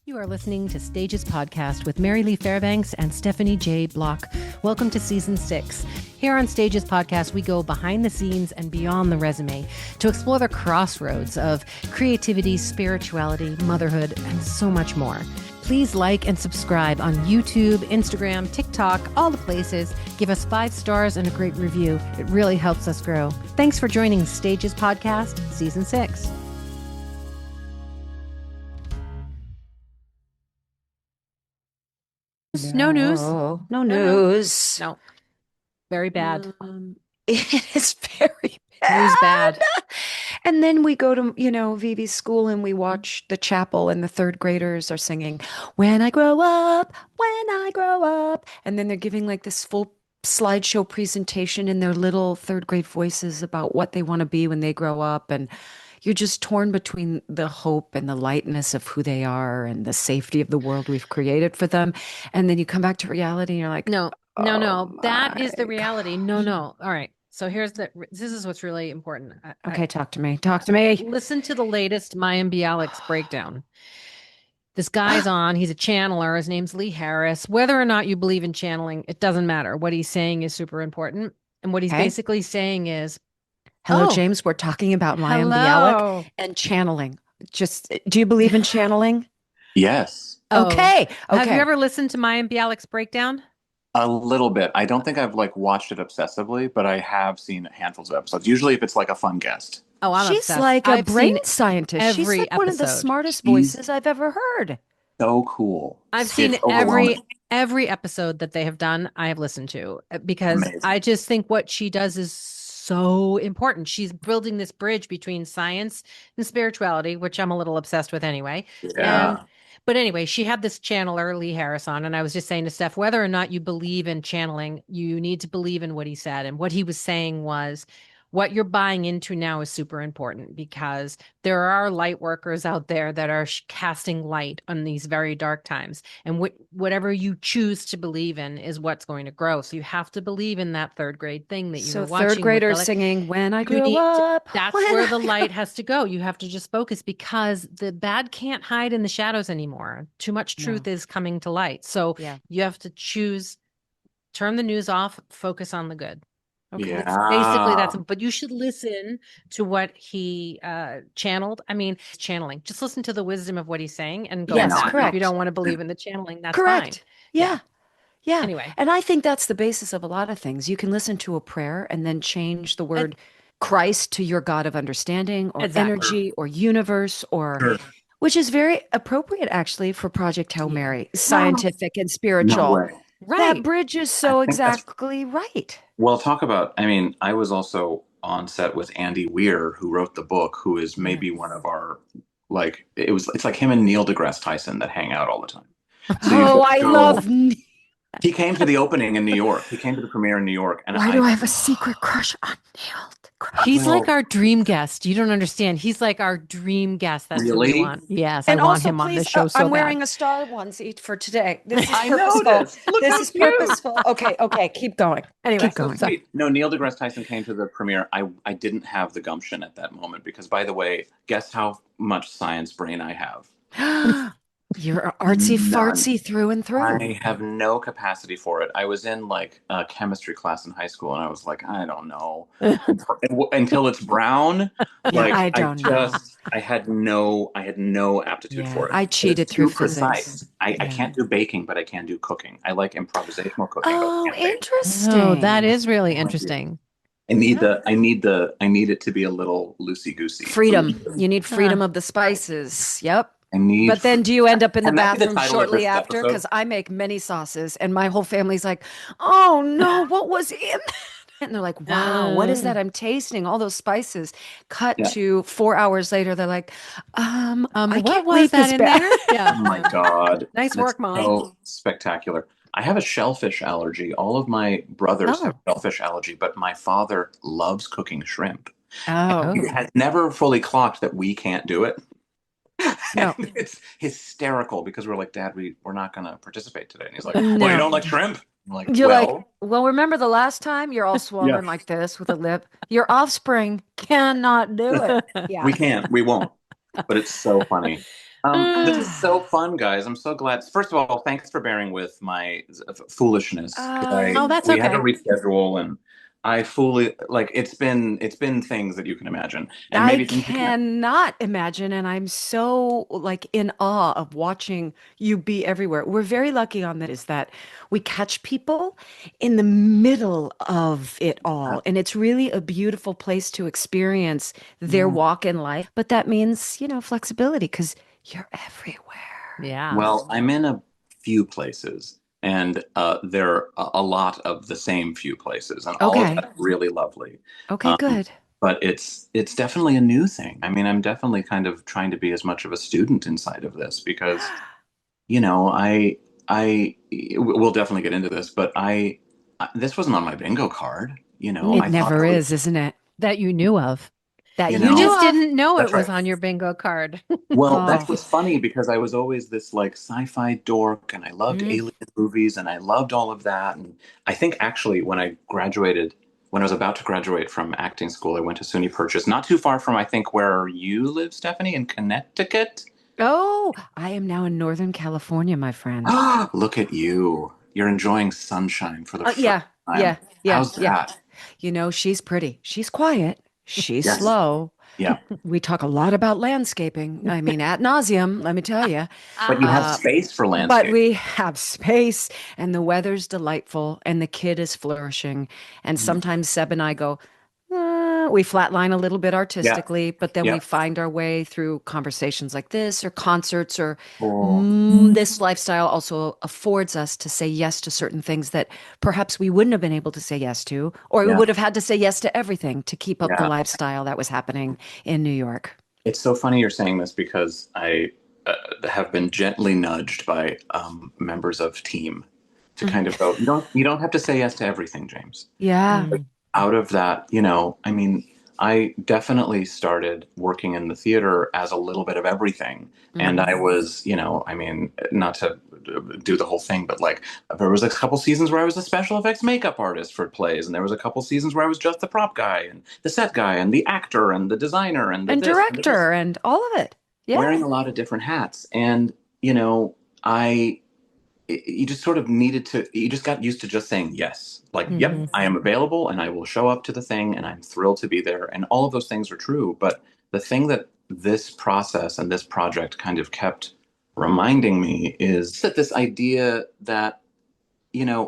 You are listening to Stages Podcast with Mary Lee Fairbanks and Stephanie J. Block. Welcome to Season 6. Here on Stages Podcast, we go behind the scenes and beyond the resume to explore the crossroads of creativity, spirituality, motherhood, and so much more. Please like and subscribe on YouTube, Instagram, TikTok, all the places. Give us 5 stars and a great review. It really helps us grow. Thanks for joining Stages Podcast, Season 6. No news. No news. No. Very bad. It is very bad. News bad. And then we go to, Vivi's school and we watch the chapel and the third graders are singing, "When I grow up, when I grow up." And then they're giving like this full slideshow presentation in their little third grade voices about what they want to be when they grow up. And you're just torn between the hope and the lightness of who they are and the safety of the world we've created for them. And then you come back to reality and you're like, No. That is the my reality. No. All right. So this is what's really important. Okay, talk to me. Talk to me. Listen to the latest Mayim Bialik's breakdown. This guy's on. He's a channeler. His name's Lee Harris. Whether or not you believe in channeling, it doesn't matter. What he's saying is super important. And what he's basically saying is, hello, James. We're talking about Mayim Bialik and channeling. Do you believe in channeling? Yes. Okay. Have you ever listened to Mayim Bialik's breakdown? A little bit. I don't think I've watched it obsessively, but I have seen handfuls of episodes. Usually if it's like a fun guest. Oh, I'm She's obsessed. like a brain scientist. She's like one of the episode. smartest voices I've ever heard. So cool. I've seen every episode that they have done. I have listened to because Amazing. I just think what she does is so important. She's building this bridge between science and spirituality, which I'm a little obsessed with anyway. Yeah. But anyway, she had this channeler, Lee Harris, on, and I was just saying to Steph, whether or not you believe in channeling, you need to believe in what he said. And what he was saying was, what you're buying into now is super important because there are light workers out there that are casting light on these very dark times. And whatever you choose to believe in is what's going to grow. So you have to believe in that third grade thing that you were watching. So third graders singing, "When I grow up." That's where the light has to go. You have to just focus because the bad can't hide in the shadows anymore. Too much truth is coming to light. So you have to choose, turn the news off, focus on the good. Okay. Yeah. Basically that's, but you should listen to what he channeled. I mean, channeling. Just listen to the wisdom of what he's saying and go. Yes, on. correct. If you don't want to believe in the channeling, that's correct. fine. Yeah. Anyway. And I think that's the basis of a lot of things. You can listen to a prayer and then change the word Christ to your God of understanding or energy or universe which is very appropriate actually for Project Hail Mary, scientific and spiritual. No way. Right. That bridge is so exactly right. Well, I was also on set with Andy Weir, who wrote the book, who is maybe one of our, it's like him and Neil deGrasse Tyson that hang out all the time. So I love He came to the opening in New York. He came to the premiere in New York. And why do I have a secret crush on Neil? He's like our dream guest. You don't understand. He's like our dream guest. That's what we want. Yes, and I want also, him on the show so I'm wearing bad. a star onesie for today. This is I purposeful. noticed. Look this how is cute. purposeful. Okay, keep going. Anyway, keep going. Wait, no, Neil deGrasse Tyson came to the premiere. I didn't have the gumption at that moment because, by the way, guess how much science brain I have? You're artsy fartsy through and through. I have no capacity for it. I was in a chemistry class in high school, and I was like, I don't know until it's brown. I don't know. I had no aptitude for it. I cheated through physics. I can't do baking, but I can do cooking. I like improvisational cooking. Oh, interesting. Oh, that is really interesting. I need it to be a little loosey goosey. Freedom. You need freedom of the spices. Yep. But then do you end up in the bathroom shortly after? Because I make many sauces and my whole family's like, "Oh no, what was in that?" And they're like, "Wow, what is that I'm tasting? All those spices." Cut to 4 hours later, they're like, I what can't was believe that this in bag." there? Yeah. Oh my God. Nice work, Mom. So spectacular. I have a shellfish allergy. All of my brothers have shellfish allergy, but my father loves cooking shrimp. Oh. He has never fully clocked that we can't do it. No. It's hysterical because we're like, "Dad, we're not going to participate today." And he's like, "Well, you don't like shrimp?" I'm like, You're like, "Well, remember the last time you're all swollen like this with a lip? Your offspring cannot do it." Yeah. We can't. We won't. But it's so funny. This is so Ah, fun, guys. I'm so glad. First of all, thanks for bearing with my foolishness because I Oh, that's we had to okay. reschedule and I fully like it's been things that you can imagine and I maybe things you can't. cannot imagine, and I'm so like in awe of watching you be everywhere. We're very lucky on that is that we catch people in the middle of it all, and it's really a beautiful place to experience their Yeah. walk in life. But that means, flexibility because you're everywhere. Yeah. Well, I'm in a few places, and there are a lot of the same few places, and all of Okay. that's really lovely. Okay, Um, good. but it's definitely a new thing. I mean, I'm definitely kind of trying to be as much of a student inside of this because, I we'll definitely get into this, but this wasn't on my bingo card. It I thought I never was, is, isn't it? That you knew of. That you you You knew know, just of. didn't know it that's was right. on your bingo card. Well, that's Oh. what's funny because I was always this like sci-fi dork and I loved Mm. alien movies and I loved all of that. And I think actually when I was about to graduate from acting school, I went to SUNY Purchase, not too far from I think where you live, Stephanie, in Connecticut. Oh, I am now in Northern California, my friend. Ah, look at you. You're enjoying sunshine for the first Yeah, time. yeah, yeah, How's yeah. that? She's pretty. She's quiet. She's Yes. slow. Yeah. We talk a lot about landscaping. I mean, ad nauseum, let me tell you. But you have Uh-huh. space for But landscape. we have space and the weather's delightful and the kid is flourishing. And sometimes Seb and I go, we flatline a little bit Yeah. artistically, but then we Yeah. find our way through conversations like this or concerts or Cool. this lifestyle also affords us to say yes to certain things that perhaps we wouldn't have been able to say yes to, or we Yeah. would have had to say yes to everything to keep up the Yeah. lifestyle that was happening in New York. It's so funny you're saying this because I have been gently nudged by members of team to kind of go, you don't have to say yes to everything, James. Yeah. Mm. Out of that, I mean, I definitely started working in the theater as a little bit of everything. And Hmm. I was, I mean, not to do the whole thing, but like there was a couple seasons where I was a special effects makeup artist for plays, and there was a couple seasons where I was just the prop guy and the set guy and the actor and the designer and the And this and the this director and all of it. wearing Yeah. a lot of different hats. And, I, you just sort of needed to, you just got used to just saying yes. Like, yep, Hmm. I am available and I will show up to the thing and I'm thrilled to be there. And all of those things are true. But the thing that this process and this project kind of kept reminding me is that this idea that,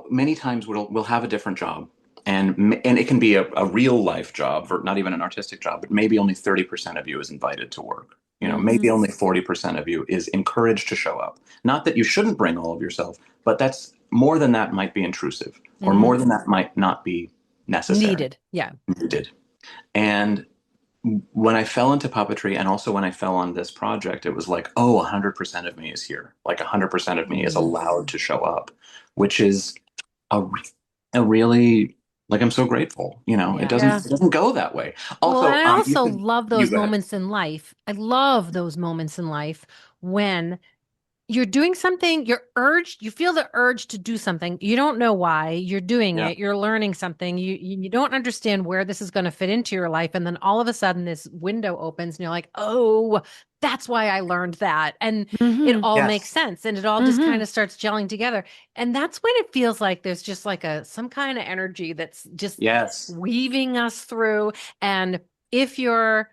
many times we'll have a different job. And it can be a real life job, or not even an artistic job, but maybe only 30% of you is invited to work. Hmm. Maybe only 40% of you is encouraged to show up. Not that you shouldn't bring all of yourself, but that's more than that might be intrusive, or Hmm. more than that might not be necessary, Needed. Yeah. needed. And when I fell into puppetry and also when I fell on this project, it was like, oh, 100% of me is here. Like 100% of me is Hmm. allowed to show up, which is a, a really, like, I'm so grateful. It Yeah. doesn't Yeah. it doesn't go that way. Well, and Also, I also love you those go ahead. moments in life. I love those moments in life when you're doing something, you're urged, you feel the urge to do something. You don't know why. You're doing Yeah, it. You're learning something. You don't understand where this is going to fit into your life. And then all of a sudden this window opens and you're like, oh, that's why I learned that. And it Hmm. all makes yes, sense. And it all just kind Hmm. of starts gelling together. And that's when it feels like there's just like some kind of energy that's just yes, weaving us through. And if you're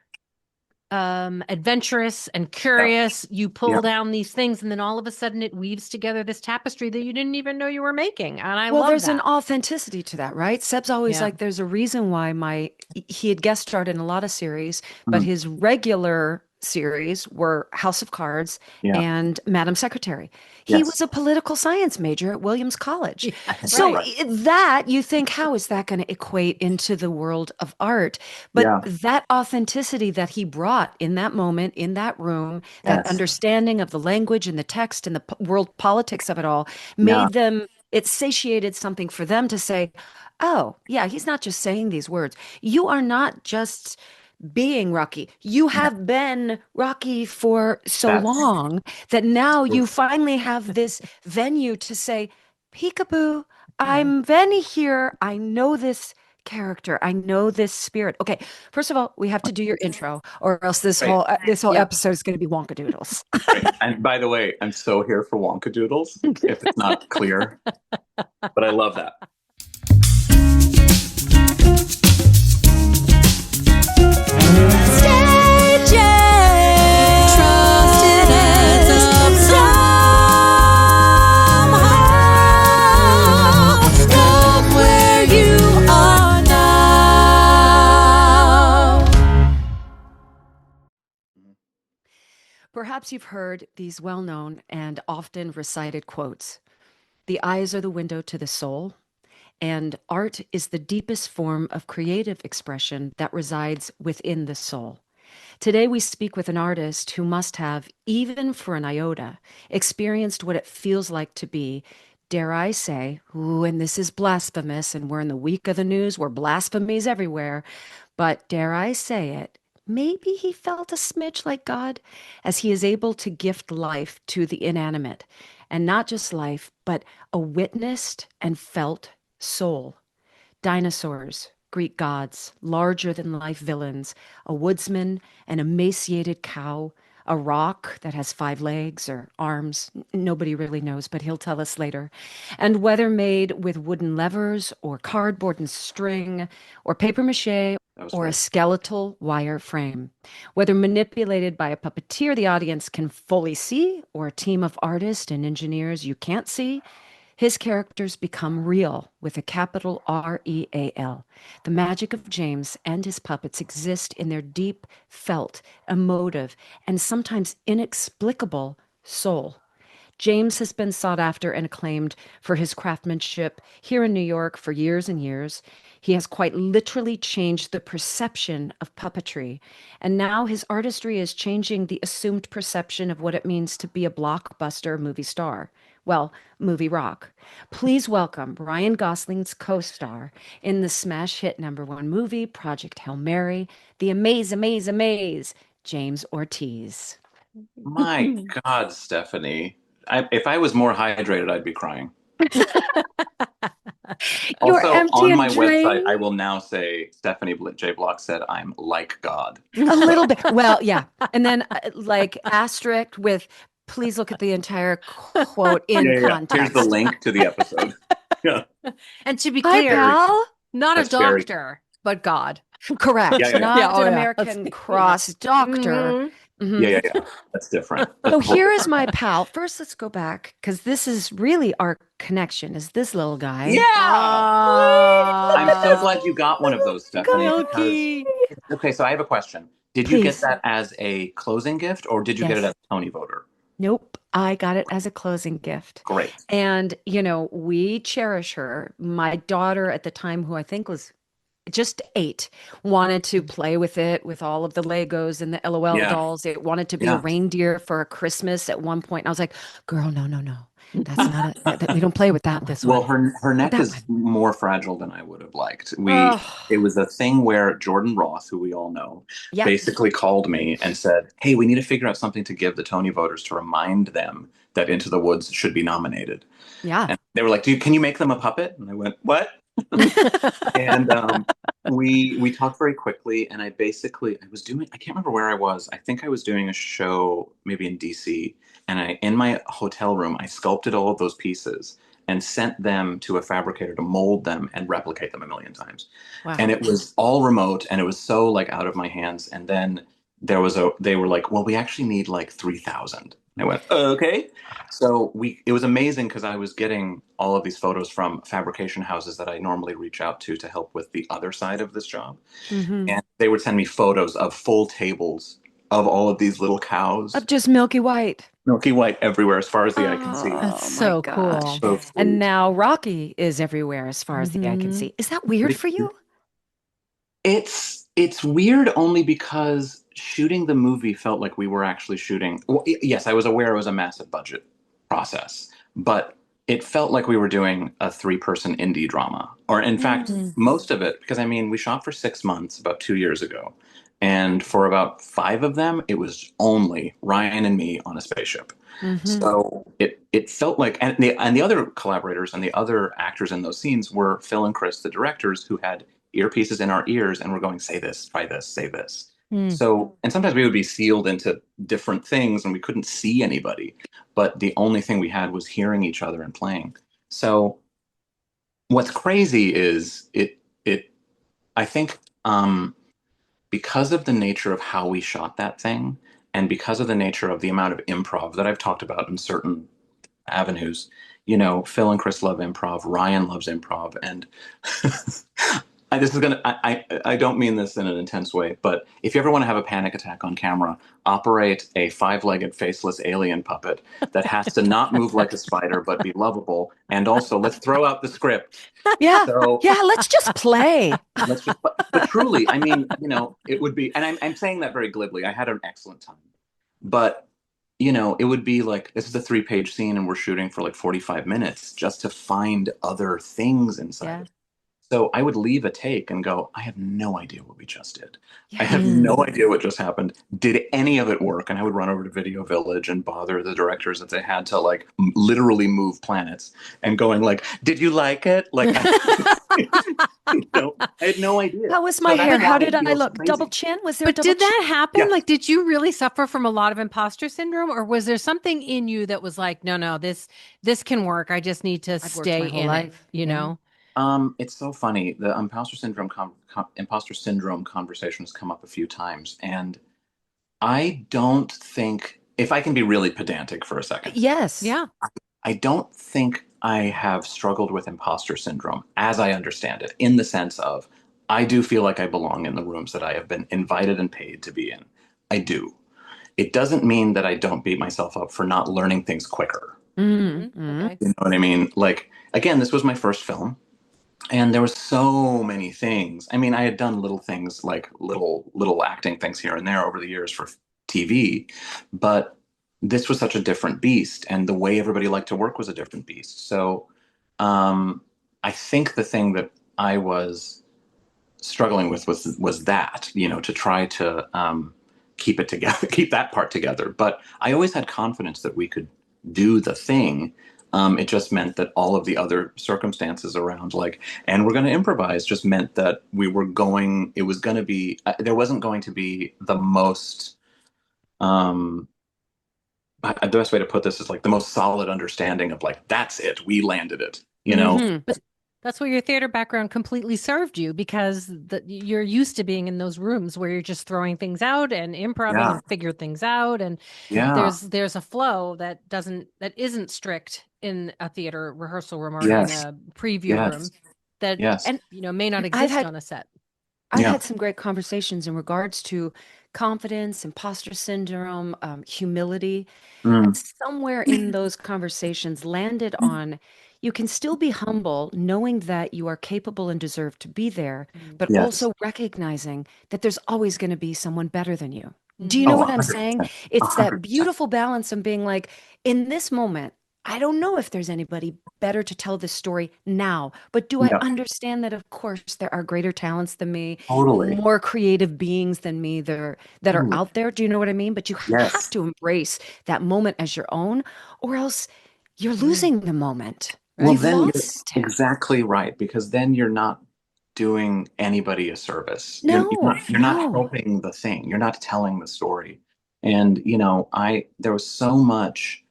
adventurous and yeah, curious, you pull yeah, down these things, and then all of a sudden it weaves together this tapestry that you didn't even know you were making. And I Well, love there's an that. authenticity to that, right? Seb's always Yeah. like, there's a reason why he had guest starred in a lot of series, but mhm, his regular series were House of Cards yeah, and Madam Secretary. He was yes, a political science major at Williams College. Yeah. So Right. right, that you think, how is that going to equate into the world of art? But yeah, that authenticity that he brought in that moment, in that room, that yes, understanding of the language and the text and the world politics of it all yeah, made them it satiated something for them to say, oh, yeah, he's not just saying these words. You are not just being Rocky. You yeah. have been Rocky for so That's long that now you finally have this venue to say, peekaboo, Yeah. I'm Venny here. I know this character. I know this spirit. Okay, first of all, we have to do your intro, or else this Right. whole Yeah. episode is going to be wonkadoodles. Right. And by the way, I'm so here for Wonka Doodles, if it's not clear, but I love that. Perhaps you've heard these well-known and often recited quotes. The eyes are the window to the soul, and art is the deepest form of creative expression that resides within the soul. Today, we speak with an artist who must have, even for an iota, experienced what it feels like to be, dare I say, ooh, and this is blasphemous, and we're in the week of the news where blasphemies everywhere, but dare I say it, maybe he felt a smidge like God, as he is able to gift life to the inanimate, and not just life, but a witnessed and felt soul. Dinosaurs, Greek gods, larger than life villains, a woodsman, an emaciated cow, a rock that has 5 legs or arms. Nobody really knows, but he'll tell us later. And whether made with wooden levers or cardboard and string or paper mache or a skeletal wire frame. Whether manipulated by a puppeteer the audience can fully see or a team of artists and engineers you can't see, his characters become real with a capital REAL. The magic of James and his puppets exist in their deep, felt, emotive, and sometimes inexplicable soul. James has been sought after and acclaimed for his craftsmanship here in New York for years and years. He has quite literally changed the perception of puppetry, and now his artistry is changing the assumed perception of what it means to be a blockbuster movie star. Well, movie rock. Please welcome Ryan Gosling's co-star in the smash hit #1 movie, Project Hail Mary, the amaze, James Ortiz. My God, Stephanie. If I was more hydrated, I'd be crying. You're Also, empty on and my website, drained. I will now say Stephanie J. Block said I'm like God. A little bit. Well, yeah. And then like asterisk with, please look at the entire quote in Yeah. Here's context. the link to the episode. Yeah. And to be Hi, clear, pal. not a That's very- doctor, but God. Correct. Yeah. Not Yeah, oh, an yeah. American That's- cross doctor. Mhm. Mhm. Yeah. That's different. So That's totally here is different. my pal. First, let's go back because this is really our connection. Is this little guy? Yeah. I'm so glad you got one of those, Stephanie. Milky. Because, okay, so I have a question. Did you get Please. that as a closing gift or did you get it Yes. as a Tony voter? Nope. I got it as a closing gift. Great. And, we cherish her. My daughter at the time, who I think was just 8, wanted to play with it, with all of the Legos and the LOL Yeah. dolls. It wanted to be a Yeah. reindeer for a Christmas at one point. And I was like, girl, no. That's not it. We don't play with that this Well, one. her neck That is more fragile than I would have liked. Ugh. It was a thing where Jordan Ross, who we all know, Yeah. basically called me and said, "Hey, we need to figure out something to give the Tony voters to remind them that Into the Woods should be nominated." Yeah. And they were like, can you make them a puppet?" And I went, "What?" And we talked very quickly, and I can't remember where I was. I think I was doing a show maybe in DC, and in my hotel room, I sculpted all of those pieces and sent them to a fabricator to mold them and replicate them a million times. Wow. And it was all remote, and it was so like out of my hands. And then they were like, "Well, we actually need like 3,000." I went, "Okay." So it was amazing because I was getting all of these photos from fabrication houses that I normally reach out to help with the other side of this job. Mhm. And they would send me photos of full tables of all of these little cows, Of just Milky White. Milky White everywhere as far as the eye can see. That's Oh, so my gosh. cool. So sweet. And now Rocky is everywhere as far as the eye can Mhm. see. Is that weird for you? It's weird only because shooting the movie felt like we were actually shooting. Well, yes, I was aware it was a massive budget process, but it felt like we were doing a 3-person indie drama. Or in fact, most of it, because I mean, we shot for 6 months about 2 years ago. And for about 5 of them, it was only Ryan and me on a spaceship. Mhm. So it felt like, and the other collaborators and the other actors in those scenes were Phil and Chris, the directors, who had earpieces in our ears and we're going, say this, try this, say this. Mm. So, and sometimes we would be sealed into different things and we couldn't see anybody, but the only thing we had was hearing each other and playing. So what's crazy is I think, because of the nature of how we shot that thing, and because of the nature of the amount of improv that I've talked about in certain avenues, Phil and Chris love improv, Ryan loves improv, and this is gonna. I don't mean this in an intense way, but if you ever want to have a panic attack on camera, operate a five-legged faceless alien puppet that has to not move like a spider but be lovable, and also let's throw out the script. Yeah. So Yeah. Let's just play. let's just. But truly, I mean, it would be, and I'm saying that very glibly. I had an excellent time, but it would be like this is a three-page scene, and we're shooting for like 45 minutes just to find other things inside Yeah. it. So I would leave a take and go, I have no idea what we just did. I Yeah. have no idea what just happened. Did any of it work? And I would run over to Video Village and bother the directors if they had to like literally move planets and going like, did you like it? Like, I had no idea. How was my So hair? that's How why did it I feels look? crazy. Double chin? Was there a But double did chin? that happen? Yeah. Like, did you really suffer from a lot of imposter syndrome, or was there something in you that was like, no, this can work. I just need to I've worked my stay whole in it, life. Yeah. It's so funny. The imposter syndrome conversation has come up a few times, and I don't think, if I can be really pedantic for a second, Yes. Yeah. I don't think I have struggled with imposter syndrome as I understand it, in the sense of I do feel like I belong in the rooms that I have been invited and paid to be in. I do. It doesn't mean that I don't beat myself up for not learning things quicker. Mm-hmm. Okay. You know what I mean? Like, again, this was my first film. And there were so many things. I mean, I had done little things like little acting things here and there over the years for TV, but this was such a different beast, and the way everybody liked to work was a different beast. So, I think the thing that I was struggling with was that, to try to keep it together, keep that part together. But I always had confidence that we could do the thing. It just meant that all of the other circumstances around, like, and we're going to improvise, just meant that it was going to be, there wasn't going to be the most, um, the best way to put this is like the most solid understanding of like, that's it, we landed it. Mm-hmm. But that's where your theater background completely served you, because you're used to being in those rooms where you're just throwing things out and improving Yeah. and figure things out, and Yeah. there's a flow that isn't strict in a theater rehearsal room or in Yes. a preview room Yes. that Yes. may not I've exist had on a set. I've Yeah. had some great conversations in regards to confidence, imposter syndrome, humility, and Mm. somewhere in those conversations landed on you can still be humble, knowing that you are capable and deserve to be there, but Yes. also recognizing that there's always going to be someone better than you. Do you Mhm. know Oh, what I'm saying? 100%. It's that 100%. beautiful balance of being like, in this moment, I don't know if there's anybody better to tell this story now, but do I Yeah. understand that, of course, there are greater talents than me, Totally. more creative beings than me that are Totally. out there? Do you know what I mean? But you have Yes. to embrace that moment as your own, or else you're Mm. losing the moment. Well, You've Right. then you're lost it. exactly right, because then you're not doing anybody a service. No, You're not no. helping the thing. You're not telling the story. And there was so much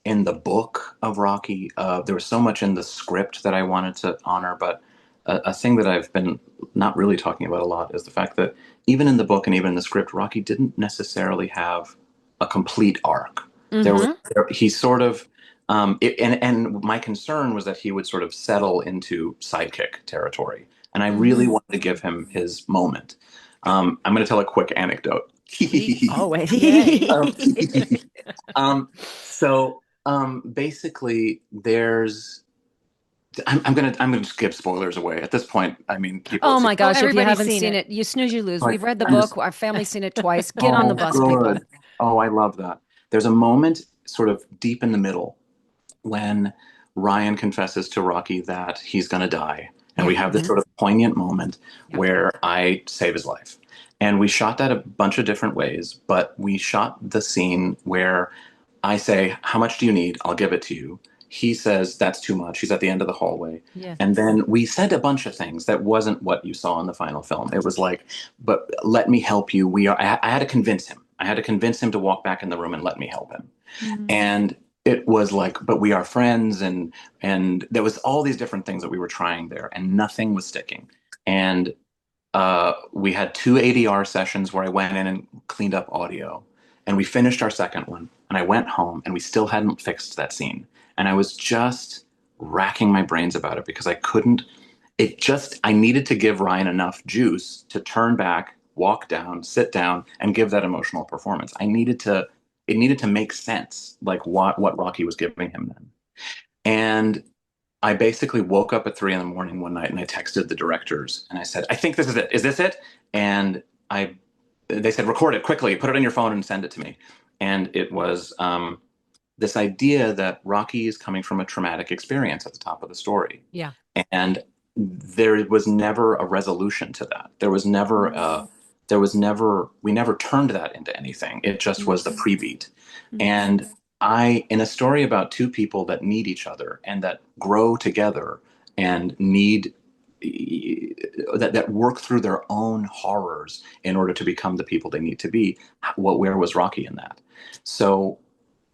in the book of Rocky. There was so much in the script that I wanted to honor, but a thing that I've been not really talking about a lot is the fact that even in the book and even in the script, Rocky didn't necessarily have a complete arc. Mm-hmm. He sort of, and my concern was that he would sort of settle into sidekick territory, and I really Mm-hmm. wanted to give him his moment. I'm going to tell a quick anecdote. Please. Oh, wait. Yay. Um, basically, I'm gonna just give spoilers away at this point. I mean, people Oh have seen. my gosh, if you Everybody's haven't seen seen it. it, you snooze, you lose. Like, We've read the I'm book. just, Our family's seen it twice. Get on the oh, bus, people. good. Oh, I love that. There's a moment sort of deep in the middle when Ryan confesses to Rocky that he's gonna die, and we have this sort of poignant moment Yeah. where I save his life. And we shot that a bunch of different ways, but we shot the scene where I say, how much do you need? I'll give it to you. he says, that's too much. He's at the end of the hallway. Yeah. And then we said a bunch of things that wasn't what you saw in the final film. It was like, but let me help you. I had to convince him. I had to convince him to walk back in the room and let me help him. And it was like, but we are friends. And there was all these different things that we were trying there, and nothing was sticking. And we had 2 ADR sessions where I went in and cleaned up audio. And we finished our second one. And I went home and we still hadn't fixed that scene. And I was just racking my brains about it because I couldn't, I needed to give Ryan enough juice to turn back, walk down, sit down, and give that emotional performance. It needed to make sense, like what Rocky was giving him then. And I basically woke up at 3 a.m. one night and I texted the directors and I said, I think this is it. Is this it? And they said, record it quickly, put it on your phone and send it to me. And it was this idea that Rocky is coming from a traumatic experience at the top of the story. Yeah. And there was never a resolution to that. We never turned that into anything. It just was the pre-beat. And in a story about two people that need each other and that grow together and need that work through their own horrors in order to become the people they need to be, where was Rocky in that? So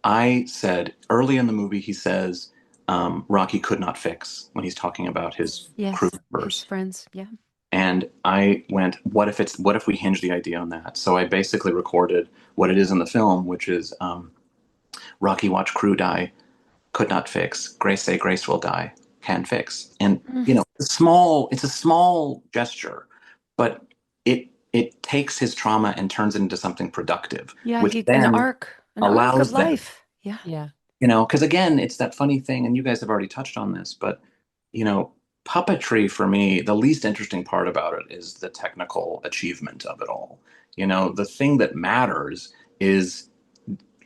I said early in the movie, he says, Rocky could not fix when he's talking about his crew members, his friends. Yeah. And I went, what if we hinge the idea on that? So I basically recorded what it is in the film, which is Rocky watch crew die, could not fix. Grace say Grace will die, can fix. And it's a small gesture, but it takes his trauma and turns it into something productive. Yeah, which an then arc allows of life. Yeah. Yeah. Because again, it's that funny thing, and you guys have already touched on this, but puppetry for me, the least interesting part about it is the technical achievement of it all. The thing that matters is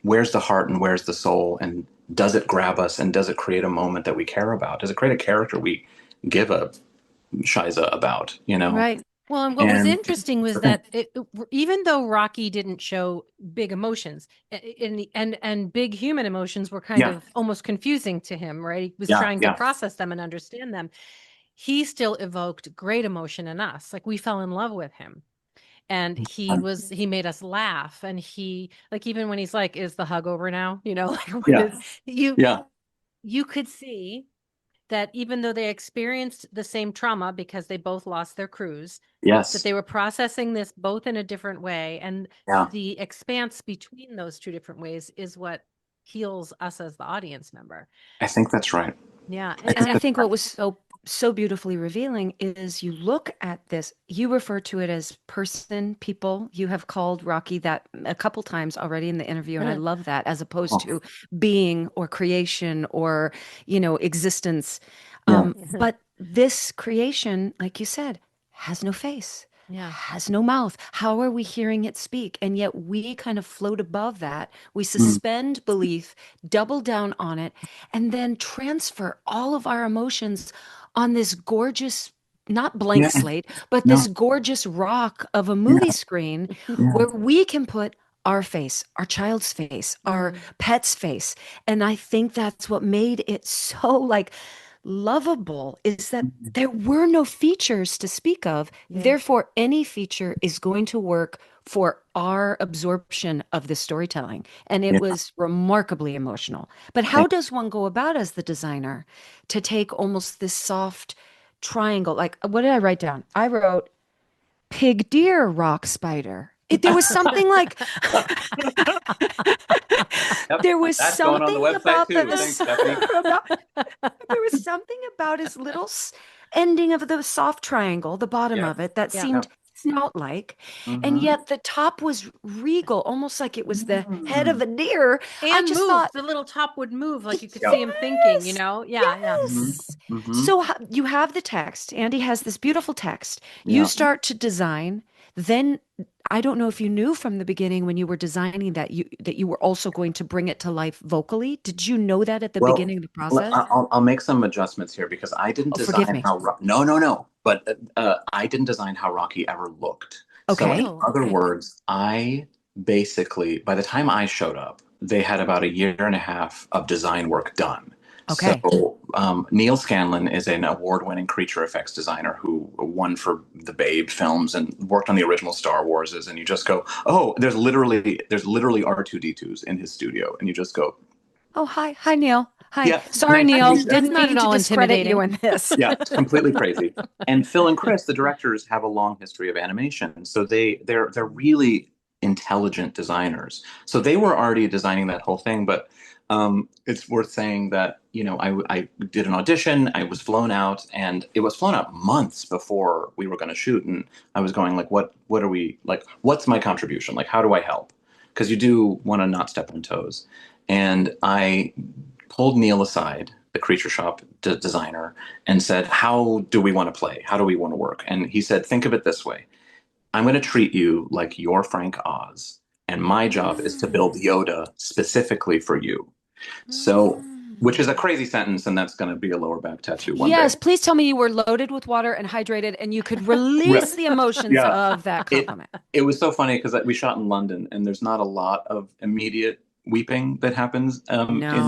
where's the heart and where's the soul, and does it grab us, and does it create a moment that we care about? Does it create a character we give a shiza about? Right. Well, and what was interesting was that even though Rocky didn't show big emotions, and big human emotions were kind of almost confusing to him, right? He was trying to process them and understand them. He still evoked great emotion in us. Like, we fell in love with him. And he made us laugh. And he, like, even when he's like, is the hug over now? You could see that even though they experienced the same trauma because they both lost their crews, that they were processing this both in a different way. And the expanse between those two different ways is what heals us as the audience member. I think that's right. Yeah. And I think what was so beautifully revealing is you look at this, you refer to it as people. You have called Rocky that a couple times already in the interview, and I love that, as opposed to being or creation or existence. But this creation, like you said, has no face, has no mouth. How are we hearing it speak? And yet we kind of float above that. We suspend belief, double down on it, and then transfer all of our emotions on this gorgeous, not blank slate, but this gorgeous rock of a movie screen where we can put our face, our child's face, our pet's face. And I think that's what made it so lovable, is that there were no features to speak of. Therefore, any feature is going to work for our absorption of the storytelling. And it was remarkably emotional. But how does one go about, as the designer, to take almost this soft triangle? Like, what did I write down? I wrote pig, deer, rock, spider. There was something like there was That's something going on the website about too. Thanks, Stephanie. there was something about his little ending of the soft triangle, the bottom of it, that seemed snout-like, and yet the top was regal, almost like it was the head of a deer. And I just thought the little top would move, like you could see him thinking. So you have the text. Andy has this beautiful text. You start to design. Then I don't know if you knew from the beginning when you were designing that you were also going to bring it to life vocally. Did you know that at the beginning of the process? I'll make some adjustments here because I didn't design how. No. But I didn't design how Rocky ever looked. Okay. So in other words, I basically, by the time I showed up, they had about a year and a half of design work done. Okay. So Neil Scanlon is an award-winning creature effects designer who won for the Babe films and worked on the original Star Warses. And you just go, oh, there's literally R2D2s in his studio, and you just go, Oh, hi, Neil. Hi. yeah, Sorry, nice to Neil. meet you. Didn't That's not mean at to all discredit you intimidating. in this. Yeah, it's completely crazy. And Phil and Chris, the directors, have a long history of animation, so they're really intelligent designers. So they were already designing that whole thing. But it's worth saying that I did an audition, I was flown out, and it was flown out months before we were going to shoot, and I was going like, what are we like? What's my contribution? Like, how do I help? Because you do want to not step on toes. And I pulled Neil aside, the Creature Shop designer, and said, how do we want to play? How do we want to work? And he said, think of it this way. I'm going to treat you like you're Frank Oz, and my job is to build Yoda specifically for you. So, which is a crazy sentence, and that's going to be a lower back tattoo one Yes, day. please tell me you were loaded with water and hydrated and you could release the emotions Yeah. of that compliment. It was so funny because we shot in London, and there's not a lot of immediate weeping that happens No.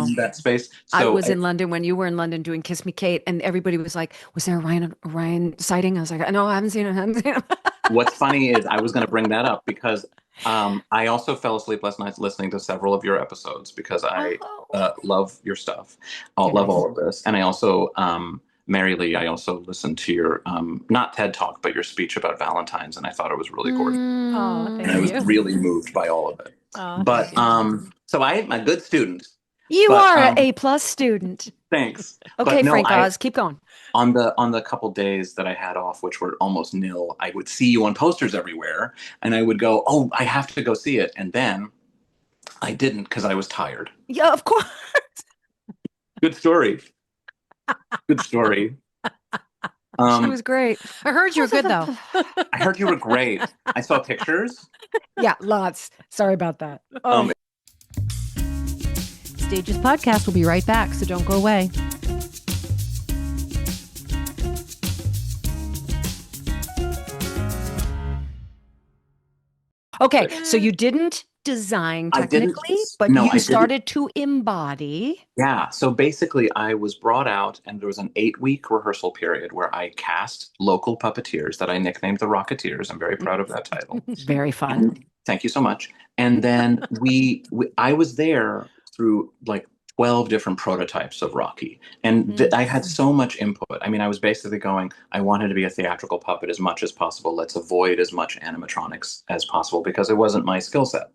in that space. I So was in London when you were in London doing Kiss Me Kate, and everybody was like, was there a Ryan sighting? I was like, no, I haven't seen him. I haven't seen him. what's funny is I was going to bring that up because I also fell asleep last night listening to several of your episodes because I Oh. love your stuff. I You're love nice. all of this. And I also, Mary Lee, I also listened to your, not TED Talk, but your speech about Valentine's. And I thought it was really gorgeous. Oh, And thank I was you. really moved by all of it. Oh, But thank you. so I'm a good student. You But are an A+ student. thanks. Okay, But no, Frank Oz, keep going. on the couple days that I had off, which were almost nil, I would see you on posters everywhere, and I would go, "Oh, I have to go see it," and then I didn't because I was tired. Yeah, of course. Good story. Good story. She was great. I heard you were good though. I heard you were great. I saw pictures. Yeah, lots. Sorry about that. Um, Stages podcast will be right back, so don't go away. Okay, so you didn't design I didn't- technically, but no, I you didn't. started to embody. Yeah. So basically, I was brought out, and there was an 8-week rehearsal period where I cast local puppeteers that I nicknamed the Rocketeers. I'm very proud of that title. Very fun. And thank you so much. And then I was there through like 12 different prototypes of Rocky. And I had so much input. I mean, I was basically going, I wanted to be a theatrical puppet as much as possible. Let's avoid as much animatronics as possible because it wasn't my skill set.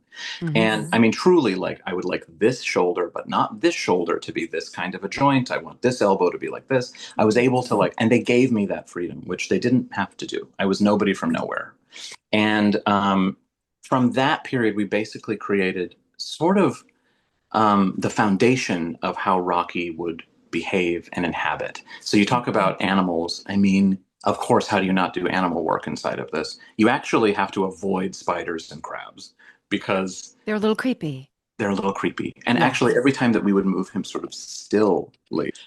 And I mean, truly, like, I would like this shoulder, but not this shoulder to be this kind of a joint. I want this elbow to be like this. I was able to and they gave me that freedom, which they didn't have to do. I was nobody from nowhere. And from that period, we basically created sort of the foundation of how Rocky would behave and inhabit. So you talk about animals. I mean, of course, how do you not do animal work inside of this? You actually have to avoid spiders and crabs because They're a little creepy. they're a little creepy. And Yeah. actually, every time that we would move him sort of stillly,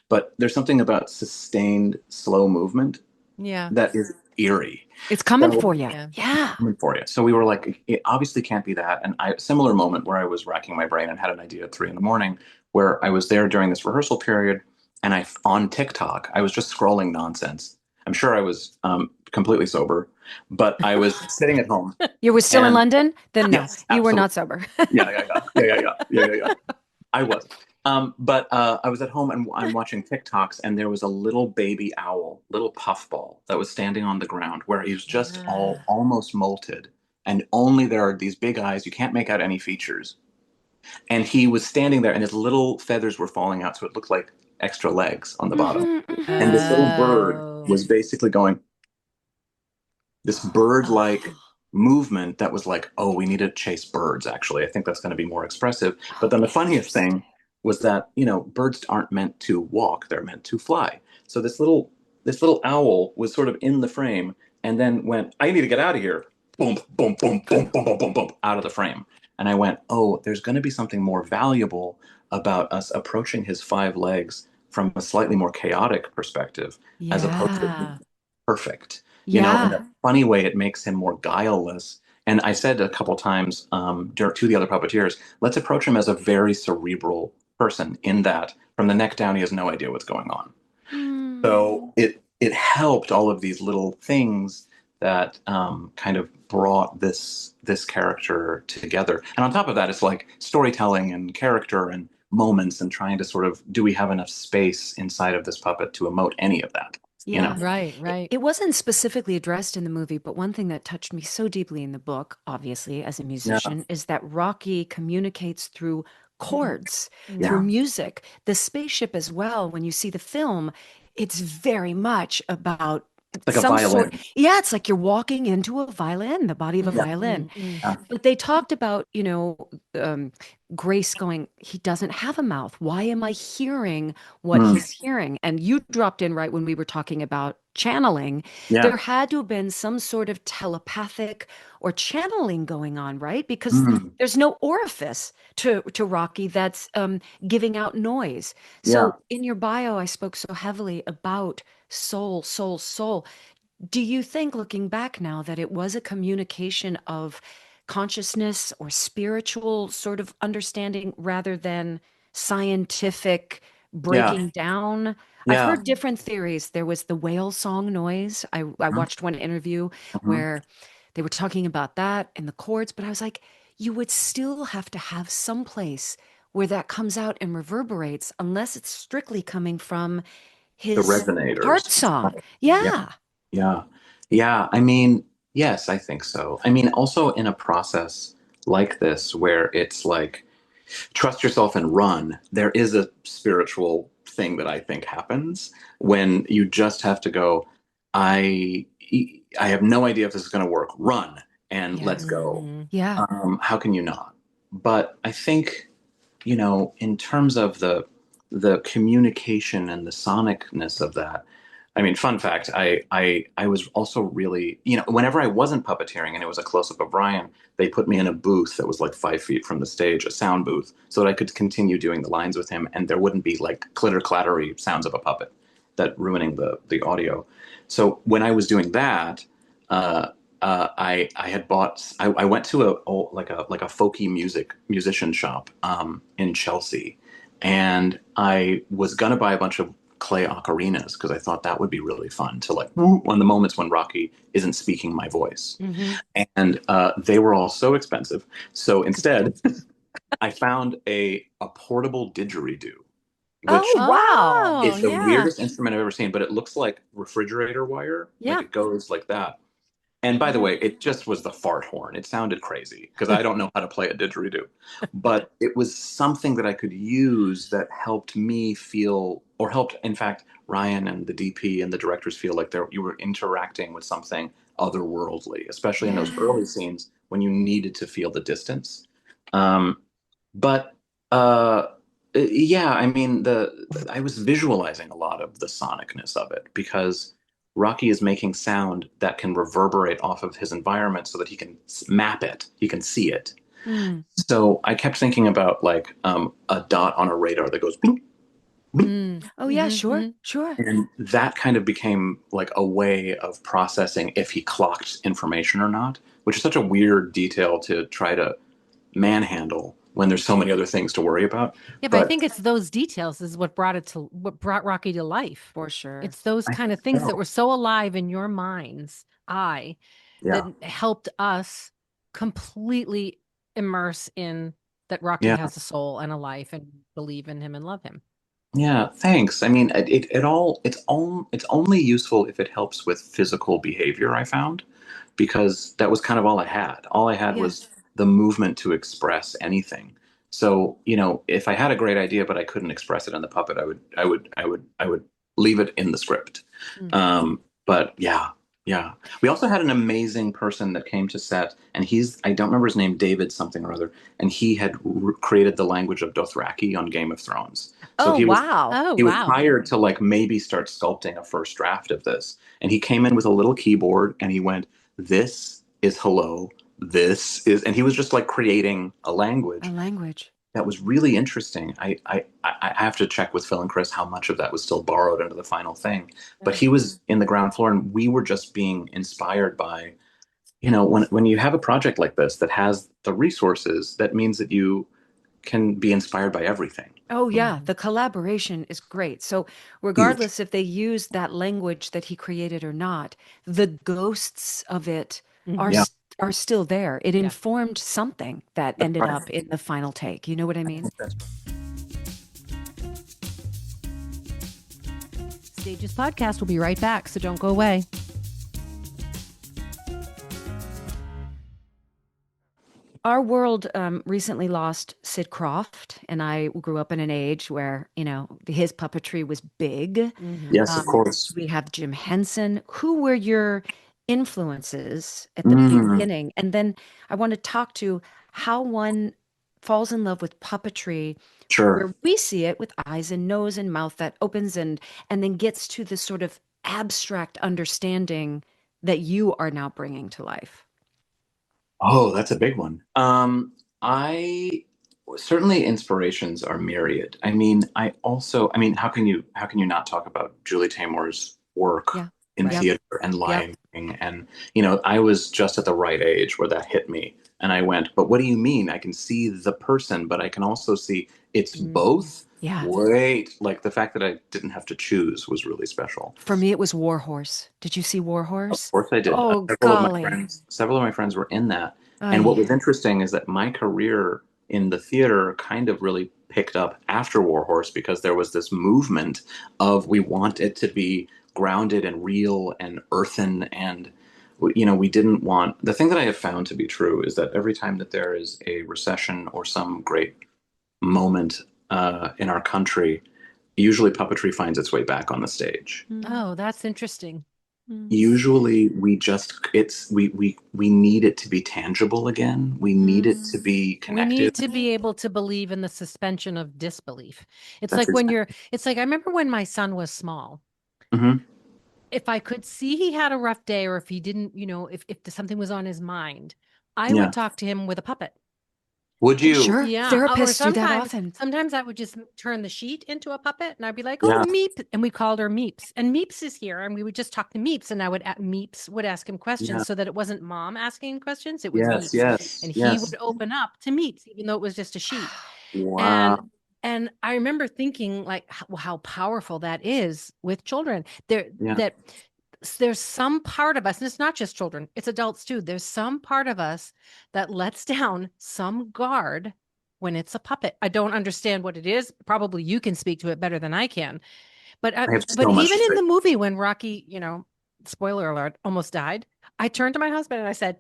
but there's something about sustained slow movement Yeah. that is eerie. It's coming So- for you. Yeah. Yeah. Coming for you. So we were like, it obviously can't be that. And similar moment where I was racking my brain and had an idea at 3 a.m, where I was there during this rehearsal period, and on TikTok, I was just scrolling nonsense. I'm sure I was completely sober, but I was sitting at home. You were still in And- London? Then no, Yes, you were absolutely. not sober. Yeah. I was. But I was at home and I'm watching TikToks, and there was a little baby owl, little puffball, that was standing on the ground where he was just almost molted, and only there are these big eyes. You can't make out any features. And he was standing there, and his little feathers were falling out, so it looked like extra legs on the bottom. And this little bird was basically going, this bird-like movement that was like, oh, we need to chase birds, actually. I think that's going to be more expressive. But then the funniest thing was that, birds aren't meant to walk, they're meant to fly. So this little owl was sort of in the frame and then went, I need to get out of here. Boom, boom, boom, boom, boom, boom, boom, boom, out of the frame. And I went, oh, there's going to be something more valuable about us approaching his 5 legs from a slightly more chaotic perspective, as opposed to perfect. In a funny way, it makes him more guileless. And I said a couple times to the other puppeteers, let's approach him as a very cerebral person, in that From the neck down, he has no idea what's going on. So Mm. it helped all of these little things that kind of brought this character together. And on top of that, it's like storytelling and character and moments and trying to sort of, do we have enough space inside of this puppet to emote any of that? You know? Yeah. Right, It, right. it wasn't specifically addressed in the movie, but one thing that touched me so deeply in the book, obviously, as a Yeah. musician, is that Rocky communicates through chords, through Yeah. Mm. music. The spaceship as well, when you see the film, it's very much about It's like a some sort, violin. yeah, it's like you're walking into a violin, the body of a Yeah. violin. Yeah. But they talked about, Grace going, he doesn't have a mouth. Why am I hearing what Mm. he's hearing? And you dropped in right when we were talking about channeling. Yeah. There had to have been some sort of telepathic or channeling going on, right? Because Mm. there's no orifice to Rocky that's giving out noise. Yeah. So in your bio, I spoke so heavily about soul, soul, soul. Do you think, looking back now, that it was a communication of consciousness or spiritual sort of understanding rather than scientific Yeah. breaking down? I've Yeah. heard different theories. There was the whale song noise. I Mhm. watched one interview Mhm. where they were talking about that and the chords, but I was like, you would still have to have some place where that comes out and reverberates, unless it's strictly coming from The his heart resonators. song. Yeah. Yeah. Yeah. Yeah. I mean, yes, I think so. I mean, also in a process like this, where it's like, trust yourself and run, there is a spiritual thing that I think happens when you just have to go, I I have no idea if this is going to work. Run and Yeah. let's go. Mhm. Yeah. How can you not? But I think, in terms of the communication and the sonicness of that, I mean, fun fact, I was also really, whenever I wasn't puppeteering and it was a close up of Ryan, they put me in a booth that was like 5 feet from the stage, a sound booth, so that I could continue doing the lines with him and there wouldn't be like clitter clattery sounds of a puppet that ruining the audio. So when I was doing that, uh, I had bought. I went to like a folky musician shop in Chelsea, and I was gonna buy a bunch of clay ocarinas because I thought that would be really fun to like on the moments when Rocky isn't speaking my voice, Mhm. and they were all so expensive. So instead, I found a portable didgeridoo, Oh, which wow. Oh, is the yeah. weirdest instrument I've ever seen, but it looks like refrigerator wire, like Yeah. it goes like that. And by the Yeah. way, it just was the fart horn. It sounded crazy because I don't know how to play a didgeridoo. But it was something that I could use that helped me feel, or helped, in fact, Ryan and the DP and the directors feel like you were interacting with something otherworldly, especially in those Yeah. early scenes when you needed to feel the distance. Um, but uh, yeah, I mean, I was visualizing a lot of the sonicness of it because Rocky is making sound that can reverberate off of his environment so that he can map it, he can see it. Mm. So I kept thinking about like a dot on a radar that goes bloop, bloop, Mm. Oh, yeah, Mhm. sure. Mhm. Sure. and that kind of became like a way of processing if he clocked information or not, which is such a weird detail to try to manhandle when there's so many other things to worry about. Yeah, but I But think it's those details is what brought Rocky to life. For sure. It's those I kind think of things that so. were so alive in your mind's eye that Yeah, helped us completely immerse in that Rocky yeah. has a soul and a life and believe in him and love him. Yeah, thanks. I mean, it's only useful if it helps with physical behavior, I found, because that was kind of all I had. All I had Yeah. was the movement to express anything. So, if I had a great idea but I couldn't express it in the puppet, I would leave it in the script. Mm. But yeah, yeah. We also had an amazing person that came to set, and I don't remember his name, David something or other, and he had created the language of Dothraki on Game of Thrones. So Oh, he was wow. Oh, he was wow. hired to like maybe start sculpting a first draft of this. And he came in with a little keyboard and he went, "This is hello. This is," and he was just like creating a A language language. that was really interesting. I have to check with Phil and Chris how much of that was still borrowed into the final thing. But Yeah. he was in the ground floor and we were just being inspired by, when you have a project like this that has the resources, that means that you can be inspired by everything. Oh yeah, the collaboration is great. So Huge. regardless if they use that language that he created or not, the ghosts of it are Mhm. Yeah, are still there. It Yeah. informed something that that's ended right. up in the final take. You know what I mean? That's right. Stages podcast will be right back, so don't go away. Our world recently lost Sid Croft, and I grew up in an age where, his puppetry was big. Hmm. Yes, of course. We have Jim Henson. Who were your influences at the Mm, beginning? And then I want to talk to how one falls in love with puppetry, sure. where we see it with eyes and nose and mouth that opens and then gets to this sort of abstract understanding that you are now bringing to life. Oh, that's a big one. I certainly inspirations are myriad. I mean, how can you not talk about Julie Taymor's work Yeah. in Right. Yep. theater and Yep. Lion King? And I was just at the right age where that hit me, and I went, "But what do you mean? I can see the person, but I can also see it's Mhm. both." Yeah. Wait, like the fact that I didn't have to choose was really special. For me, it was Warhorse. Did you see Of Warhorse? course I did. Oh, golly. Several of my friends were in that. And what Ay. was interesting is that my career in the theater kind of really picked up after Warhorse because there was this movement of we want it to be grounded and real and earthen and we didn't want the thing that I have found to be true is that every time that there is a recession or some great moment in our country, usually puppetry finds its way back on the stage. Mm, Oh, that's interesting. mm, Usually we just it's we need it to be tangible again. We need it to mm. be We connected. need to be able to believe in the suspension of disbelief. It's That's like when exactly. it's like I remember when my son was small. Hmm. If I could see he had a rough day or if he didn't, if something was on his mind, I would Yeah. talk to him with a puppet. Would Oh, you? sure. Yeah, or Therapists do that sometimes often. sometimes I would just turn the sheet into a puppet and I'd be like, "Oh, Yeah. Meep," and we called her Meeps. And Meeps is here and we would just talk to Meeps and Meeps would ask him Yeah. questions so that it wasn't mom asking questions, it was Yes. Meeps. Yes. And he Yes. would open up to Meeps even though it was just a sheet. And Wow. and I remember thinking like how powerful that is with children. Yeah. There's some part of us, and it's not just children, it's adults too. There's some part of us that lets down some guard when it's a puppet. I don't understand what it is. Probably you can speak to it better than I can. But I have but so much even to in say. the movie when Rocky, spoiler alert, almost died, I turned to my husband and I said,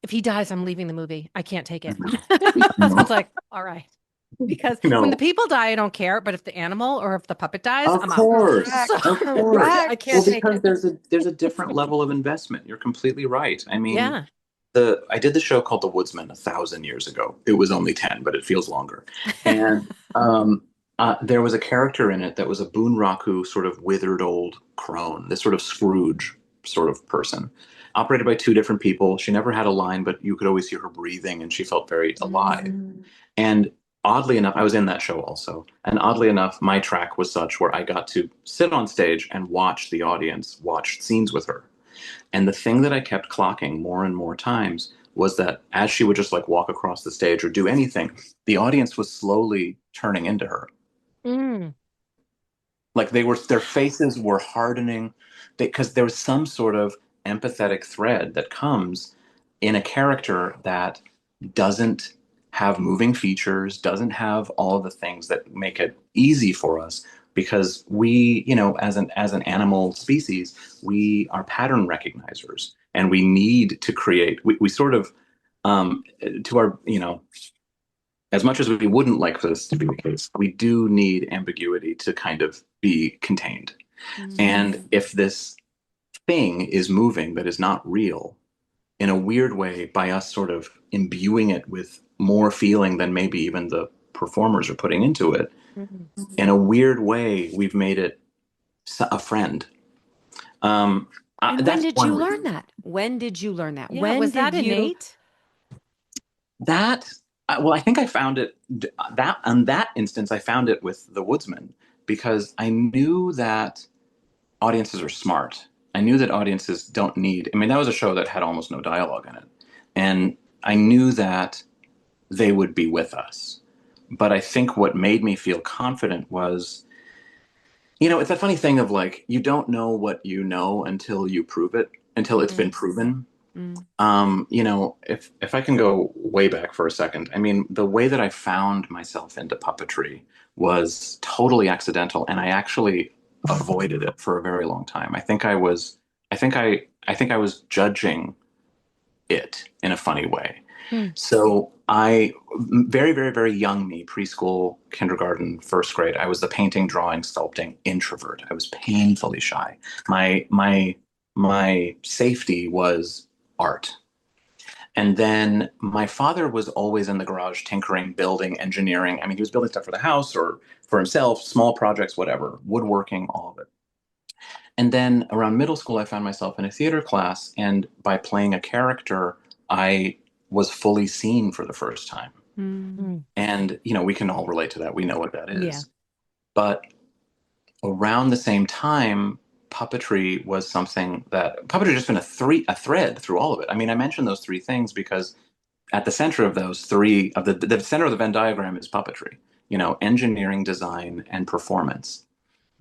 "If he dies, I'm leaving the movie. I can't take it." Mhm. My No. husband's like, "All right." Because when the No. people die, I don't care. But if the animal or if the puppet dies, Of I'm out. course. So Correct. Of course. I Correct. Well, can't take because it. there's a different level of investment. You're completely right. I mean, Yeah. the I did the show called The Woodsman 1,000 years ago. It was only 10, but it feels longer. And there was a character in it that was a Boonraku sort of withered old crone, this sort of Scrooge sort of person, operated by two different people. She never had a line, but you could always hear her breathing, and she felt very alive. Mm. And oddly enough, I was in that show also. And oddly enough, my track was such where I got to sit on stage and watch the audience watch scenes with her. And the thing that I kept clocking more and more times was that as she would just like walk across the stage or do anything, the audience was slowly turning into her. Mm. Like their faces were hardening because there was some sort of empathetic thread that comes in a character that doesn't have moving features, doesn't have all of the things that make it easy for us because we, as an animal species, we are pattern recognizers and we need to create we sort of to our, as much as we wouldn't like for this to be the case, we do need ambiguity to kind of be contained. Mm. And if this thing is moving that is not real, in a weird way, by us sort of imbuing it with more feeling than maybe even the performers are putting into it, Mhm. in a weird way, we've made it a friend. Um, And when that's did you one learn reason. that? When did you learn that? Yeah. When Was did that you? innate? That well, I think I found it that on that instance, I found it with The Woodsman because I knew that audiences are smart. I knew that audiences don't need. I mean, that was a show that had almost no dialogue in it, and I knew that they would be with us. But I think what made me feel confident was, it's that funny thing of like, you don't know what you know until you prove it, until it's been Mm, proven. mm, If I can go way back for a second, I mean, the way that I found myself into puppetry was totally accidental, and I actually avoided it for a very long time. I think I was judging it in a funny way. mm. So very, very, very young me, preschool, kindergarten, first grade, I was the painting, drawing, sculpting introvert. I was painfully shy. My safety was art. And then my father was always in the garage tinkering, building, engineering. I mean, he was building stuff for the house or for himself, small projects, whatever, woodworking, all of it. And then around middle school, I found myself in a theater class, and by playing a character, I was fully seen for the first time. Mm. Mm. And, we can all relate to that. We know what that Yeah. is. But around the same time, puppetry just been a thread through all of it. I mean, I mentioned those three things because at the center of those three, of the center of the Venn diagram is puppetry, engineering, design, and performance.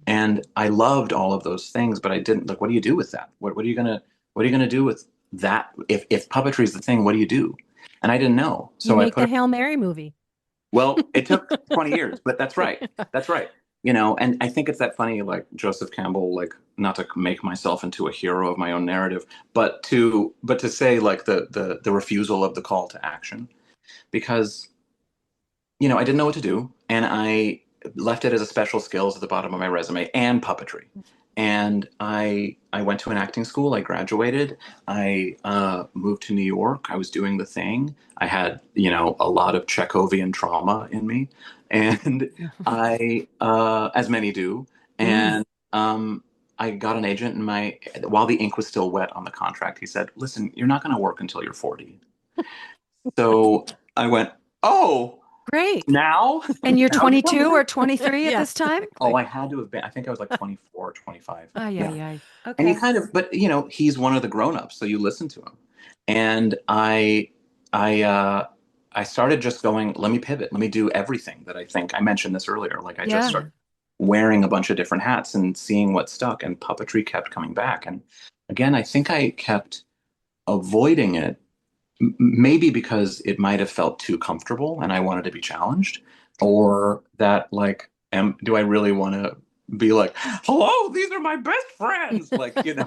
And I loved all of those things, but I didn't like, what do you do with that? What are you gonna do with that? If puppetry is the thing, what do you do? And I didn't know. You So I make put the Hail Mary movie. well, it took 20 years, but that's right. That's right. And I think it's that funny, like Joseph Campbell, like not to make myself into a hero of my own narrative, but to say like the refusal of the call to action, because I didn't know what to do, and I left it as a special skills at the bottom of my resume and puppetry. And I went to an acting school. I graduated. I moved to New York. I was doing the thing. I had a lot of Chekhovian trauma in me, and as many do, and I got an agent. And while the ink was still wet on the contract, he said, "Listen, you're not going to work until you're 40." So I went, "Oh." Great. Now? And you're Now you tell 22 me? or 23 at Yeah. this time? Oh, I had to have been. I think I was like 24 or 25. Oh, yeah, Yeah. yeah. And you Okay. kind of, but he's one of the grown-ups, so you listen to him. And I started just going, let me pivot. Let me do everything that I think I mentioned this earlier. Like I just Yeah. started wearing a bunch of different hats and seeing what stuck, and puppetry kept coming back. And again, I think I kept avoiding it, maybe because it might have felt too comfortable and I wanted to be challenged, or that like, do I really want to be like, hello, these are my best friends? Like, did I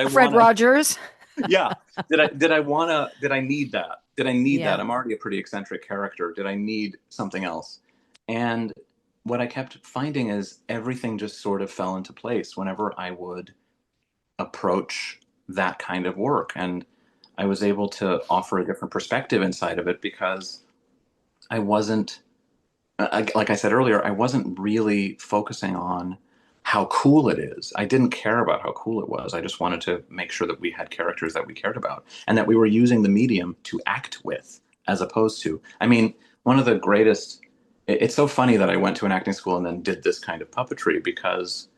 Fred want to, Rogers. yeah, did I need that? Did I need Yeah. that? I'm already a pretty eccentric character. Did I need something else? And what I kept finding is everything just sort of fell into place whenever I would approach that kind of work. And I was able to offer a different perspective inside of it because I wasn't, like I said earlier, I wasn't really focusing on how cool it is. I didn't care about how cool it was. I just wanted to make sure that we had characters that we cared about and that we were using the medium to act with, as opposed to, I mean, one of the greatest, it's so funny that I went to an acting school and then did this kind of puppetry because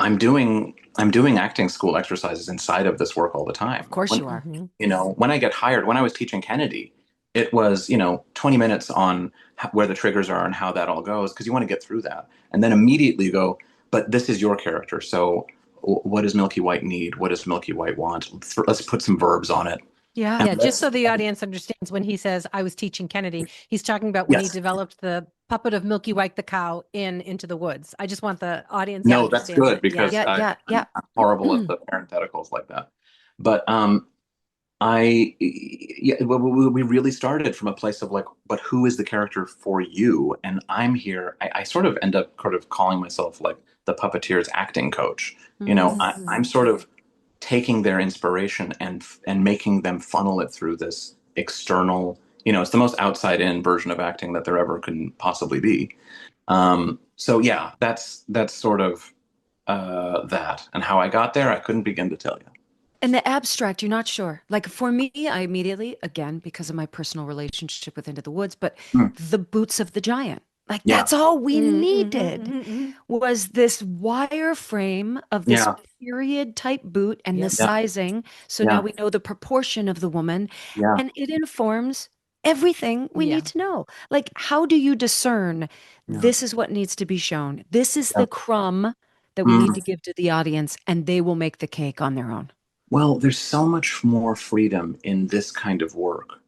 I'm doing acting school exercises inside of this work all the time. Of course When you are. when I get hired, when I was teaching Kennedy, it was 20 minutes on where the triggers are and how that all goes because you want to get through that, and then immediately go. But this is your character, so what does Milky White need? What does Milky White want? Let's put some verbs on it. Yeah. And Yeah, just so the audience understands, when he says I was teaching Kennedy, he's talking about when he yes, developed the puppet of Milky White the cow in Into the Woods. I just want the audience to no, that's understand good that. Yeah. because Yeah. Yeah. Yeah. I'm horrible at the parentheticals like that. But yeah, we really started from a place of like, but who is the character for you? And I'm here. I sort of end up sort of calling myself like the puppeteer's acting coach. I'm sort of taking their inspiration and making them funnel it through this external. It's the most outside in version of acting that there ever can possibly be. So yeah, that's sort of that, and how I got there. I couldn't begin to tell you. And the abstract, you're not sure. Like for me, I immediately, again, because of my personal relationship with Into the Woods, but Hmm. the boots of the giant. Like Yeah, that's all we Mm, needed was this wire frame of this yeah, period type boot and the Yep. yeah, sizing. So now yeah, we know the proportion of the woman yeah. and it informs everything we Yeah. need to know. Like, how do you discern Yeah. this is what needs to be shown? This is Yeah. the crumb that we need Mm. to give to the audience, and they will make the cake on their own. Well, there's so much more freedom in this kind of work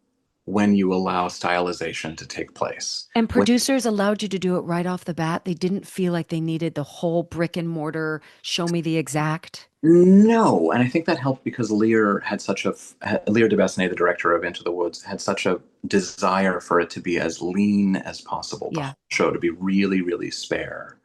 when you allow stylization to take place. And When producers allowed you to do it right off the bat. They didn't feel like they needed the whole brick and mortar, show me the exact. No, and I think that helped because Lear DeBesnay, the director of Into the Woods, had such a desire for it to be as lean as possible, the Yeah. whole show to be really, really spare.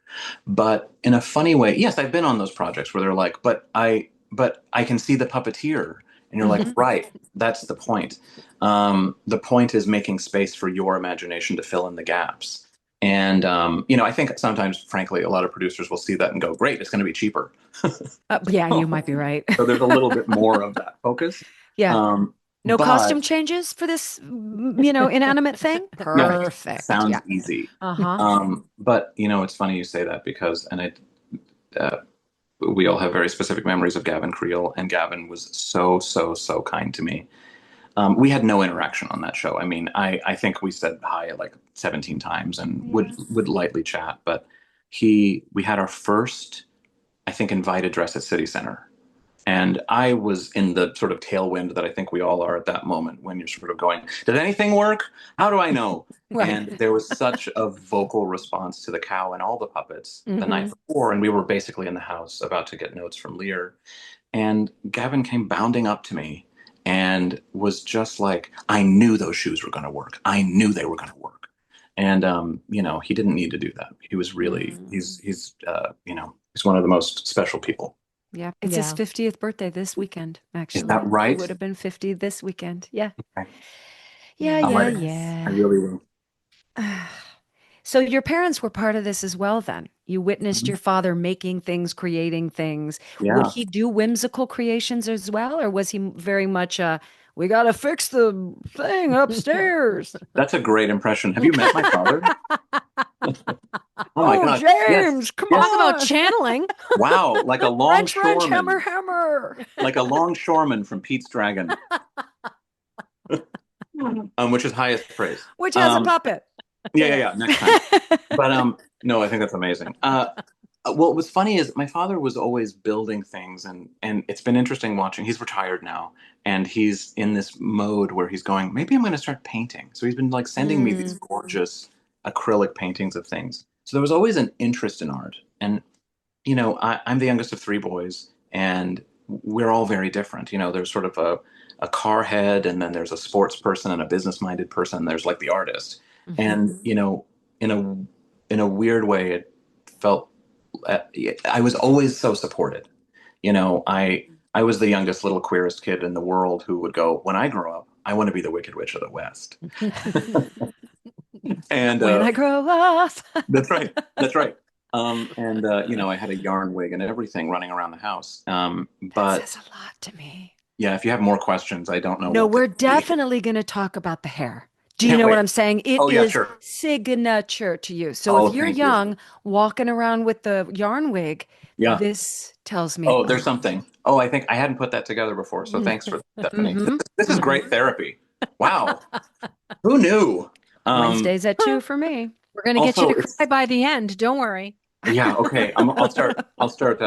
But in a funny way, yes, I've been on those projects where they're like, but I can see the puppeteer, and you're like, Hmm. right, that's the point. The point is making space for your imagination to fill in the gaps. And I think sometimes, frankly, a lot of producers will see that and go, "Great, it's going to be cheaper." Yeah, you might be right. So there's a little bit more of that focus. Yeah. Um, No costume but changes for this, inanimate thing? yeah, Perfect. sounds Yeah. easy. Uh-huh. But it's funny you say that because, uh, we all have very specific memories of Gavin Creel, and Gavin was so, so, so kind to me. We had no interaction on that show. I mean, I think we said hi like 17 times and would Yeah. would lightly chat, but we had our first, I think, invited dress at City Center. And I was in the sort of tailwind that I think we all are at that moment when you're sort of going, did anything work? How do I know? Right. And there was such a vocal response to the cow and all the puppets the night Hmm. before. And we were basically in the house about to get notes from Lear. And Gavin came bounding up to me and was just like, I knew those shoes were going to work. I knew they were going to work. And, he didn't need to do that. He was really, Mm. he's one of the most special people. Yeah. It's his Yeah. 50th birthday this weekend, Is that actually. He right? would have been 50 this weekend. Yeah. Okay. Yeah, Yeah. I'll yeah, write it. I yeah. really will. So your parents were part of this as well, then. You witnessed Mhm. your father making things, creating things. Would Yeah, he do whimsical creations as well, or was he very much we gotta fix the thing upstairs? that's a great impression. Have you met my father? Oh my Oh, God. Yes, James, come yes. Talk about on. channeling. Wow, like a Wrench, wrench, hammer, longshoreman, hammer. like a longshoreman from Pete's Dragon, which is highest praise. Which has a puppet. Yeah, yeah, Yeah. yeah. Next time. But no, I think that's amazing. What was funny is my father was always building things, and it's been interesting watching. He's retired now, and he's in this mode where he's going, maybe I'm going to start painting. So he's been like sending me these Mm. gorgeous acrylic paintings of things. So there was always an interest in art, and I'm the youngest of three boys, and we're all very different. There's sort of a car head, and then there's a sports person and a business-minded person. And there's like the artist, Mhm. and in a weird way, it felt I was always so supported. I was the youngest little queerest kid in the world who would go, when I grow up, I want to be the Wicked Witch of the West. And When I grow up. that's right. That's right. And I had a yarn wig and everything running around the house. That But says a lot to me. yeah, if you have more questions, I don't know No, what they we're would be. definitely going to talk about the hair. Do you Can't know what wait. I'm saying? It Oh yeah, is sure. signature to you. So if Oh, you're thank you. young, walking around with the yarn wig, Yeah. this tells me a Oh, there's lot. something. Oh, I think I hadn't put that together before. So thanks for that, Stephanie. Hmm. This is great therapy. Wow. Who knew? Um, Wednesdays at 2 for me. We're going to get you also, to cry by the end. Don't worry. yeah, okay. I'll start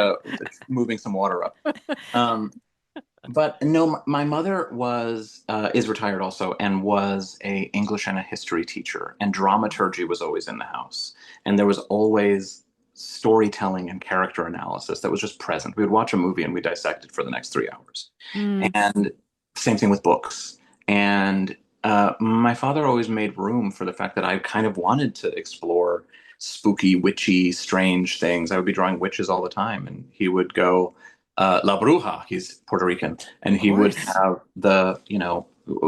moving some water up. Um, but no, my mother is retired also, and was a English and a history teacher, and dramaturgy was always in the house, and there was always storytelling and character analysis that was just present. We would watch a movie and we dissect it for the next 3 hours, Mm. and same thing with books. And my father always made room for the fact that I kind of wanted to explore spooky, witchy, strange things. I would be drawing witches all the time, and he would go, La Bruja, he's Puerto Rican, and Of he would course. have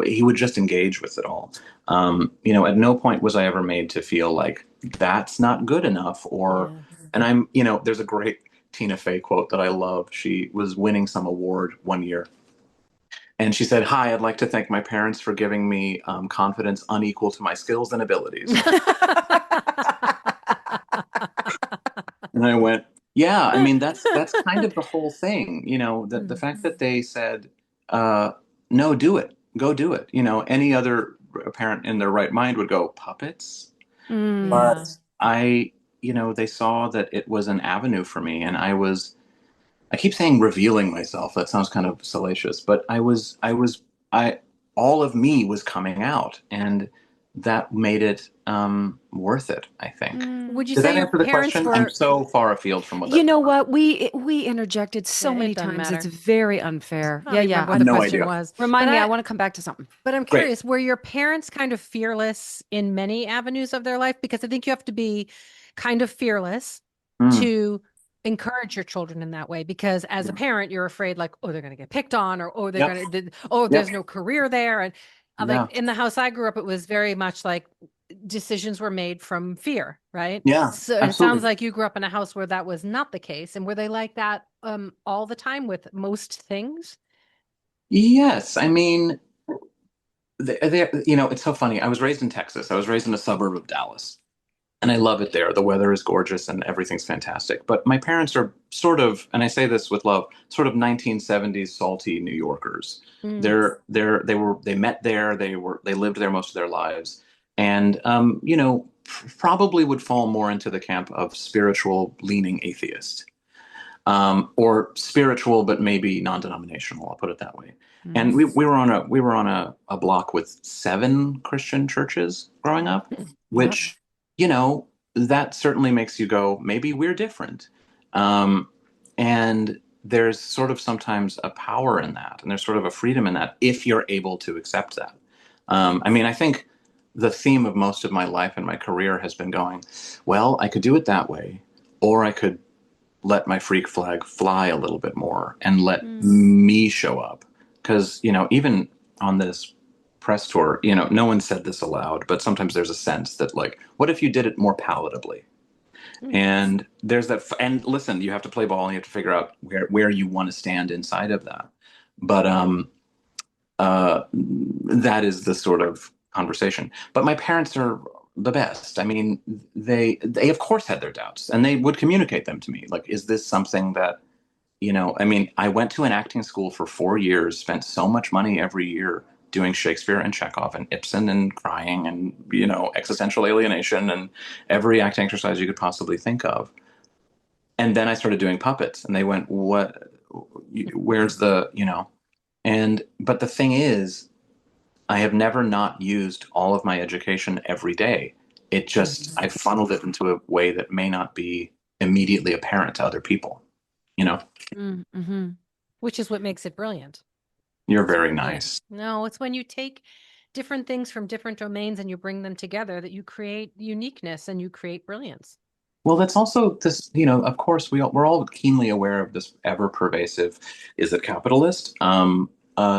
he would just engage with it all. At no point was I ever made to feel like that's not good enough, or, Yeah. and there's a great Tina Fey quote that I love. She was winning some award one year, and she said, "Hi, I'd like to thank my parents for giving me confidence unequal to my skills and abilities." And I went, "Yeah, I mean that's kind of the whole thing, the fact that they said, uh, no, do it, go do it. Any other a parent in their right mind would go, puppets? Mm. Yeah. But I, they saw that it was an avenue for me, and I keep saying revealing myself. That sounds kind of salacious, but all of me was coming out, and that made it worth it, I think. Mm. Would you Does say that your answer the parents question? I'm were, so far afield from what You that. know what? We interjected so it many doesn't times. It's matter. very unfair. I Yeah, don't yeah. remember I what have the no question idea. was. But Remind me. I want to come back to something. I'm Great. curious, were your parents kind of fearless in many avenues of their life? Because I think you have to be kind of fearless Mm, to encourage your children in that way. Because as a yeah. parent, you're afraid like, oh, they're going to get picked on, or oh, they're Yep. going to, oh, Yep. there's no career there. And Yeah. like in the house I grew up, it was very much like decisions were made from fear, right? Yeah. So it sounds Absolutely. like you grew up in a house where that was not the case. And were they like that all the time with most things? Yes. I mean, it's so funny. I was raised in Texas. I was raised in a suburb of Dallas, and I love it there. The weather is gorgeous and everything's fantastic. But my parents are sort of, and I say this with love, sort of 1970s salty New Yorkers. Mm. They met there. They lived there most of their lives, and probably would fall more into the camp of spiritual leaning atheist, or spiritual but maybe non-denominational. I'll put it that way. And Mm. we were on a block with 7 Christian churches growing up, Yep. which you know that certainly makes you go, maybe we're different. Um, and there's sort of sometimes a power in that, and there's sort of a freedom in that if you're able to accept that. I mean, I think the theme of most of my life and my career has been going, well, I could do it that way, or I could let my freak flag fly a little bit more and let Mm. me show up. Because, even on this press tour, no one said this aloud, but sometimes there's a sense that, like, what if you did it more palatably? Mm. And there's that. And listen, you have to play ball and you have to figure out where you want to stand inside of that. But that is the sort of conversation. But my parents are the best. I mean, they of course had their doubts, and they would communicate them to me. Like, is this something that I mean, I went to an acting school for 4 years, spent so much money every year doing Shakespeare and Chekhov and Ibsen and crying and existential alienation and every acting exercise you could possibly think of. And then I started doing puppets, and they went, "What? Where's the?" And but the thing is, I have never not used all of my education every day. It just, I funneled it into a way that may not be immediately apparent to other people. You know, Mm-hmm. Which is what makes it brilliant. you're It's very brilliant. nice. No, it's when you take different things from different domains and you bring them together that you create uniqueness and you create brilliance. Well, that's also this, of course, we're all keenly aware of this ever pervasive, is it capitalist,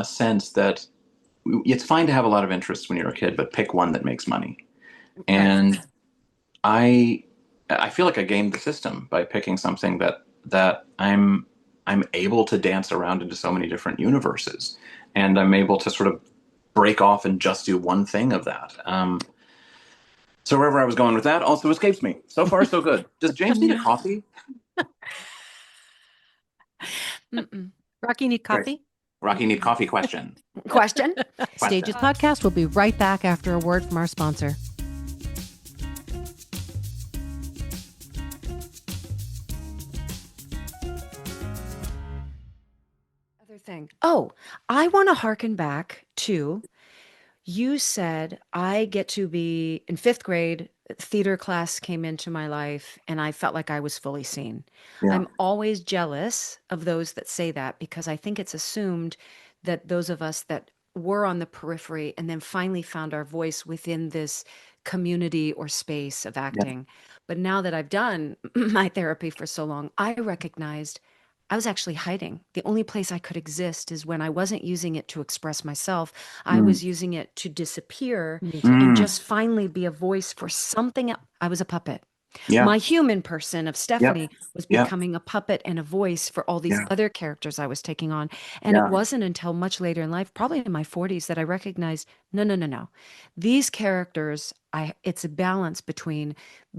sense that it's fine to have a lot of interests when you're a kid, but pick one that makes money. Right. And I I feel like I gamed the system by picking something that I'm able to dance around into so many different universes, and I'm able to sort of break off and just do one thing of that. So wherever I was going with that also escapes me. So far, so good. Does James need a coffee? Mm-mm. Rocky, need Right. coffee? Rocky, need coffee? Question. Question? Stages Podcast will be right back after a word from our sponsor. Other thing. Oh, I want to harken back to you said I get to be in 5th grade, theater class came into my life and I felt like I was fully seen. Yeah. I'm always jealous of those that say that because I think it's assumed that those of us that were on the periphery and then finally found our voice within this community or space of Yeah. acting. But now that I've done my therapy for so long, I recognized I was actually hiding. The only place I could exist is when I wasn't using it to express myself. I Mm. was using it to disappear Me too. and Mm. just finally be a voice for something. I was a puppet. Yeah. My human person of Yep. Stephanie was Yep. becoming a puppet and a voice for all these Yeah. other characters I was taking on. And it Yeah. wasn't until much later in life, probably in my 40s, that I recognized no, no, no, no. These characters, it's a balance between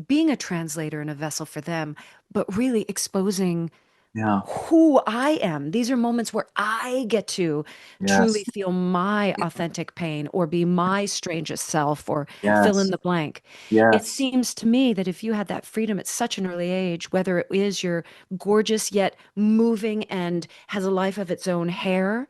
being a translator and a vessel for them, but really exposing Yeah. who I am. These are moments where I get to truly Yes. feel my authentic pain or be my strangest self or fill in Yes. the blank. It Yes. seems to me that if you had that freedom at such an early age, whether it is your gorgeous yet moving and has a life of its own hair,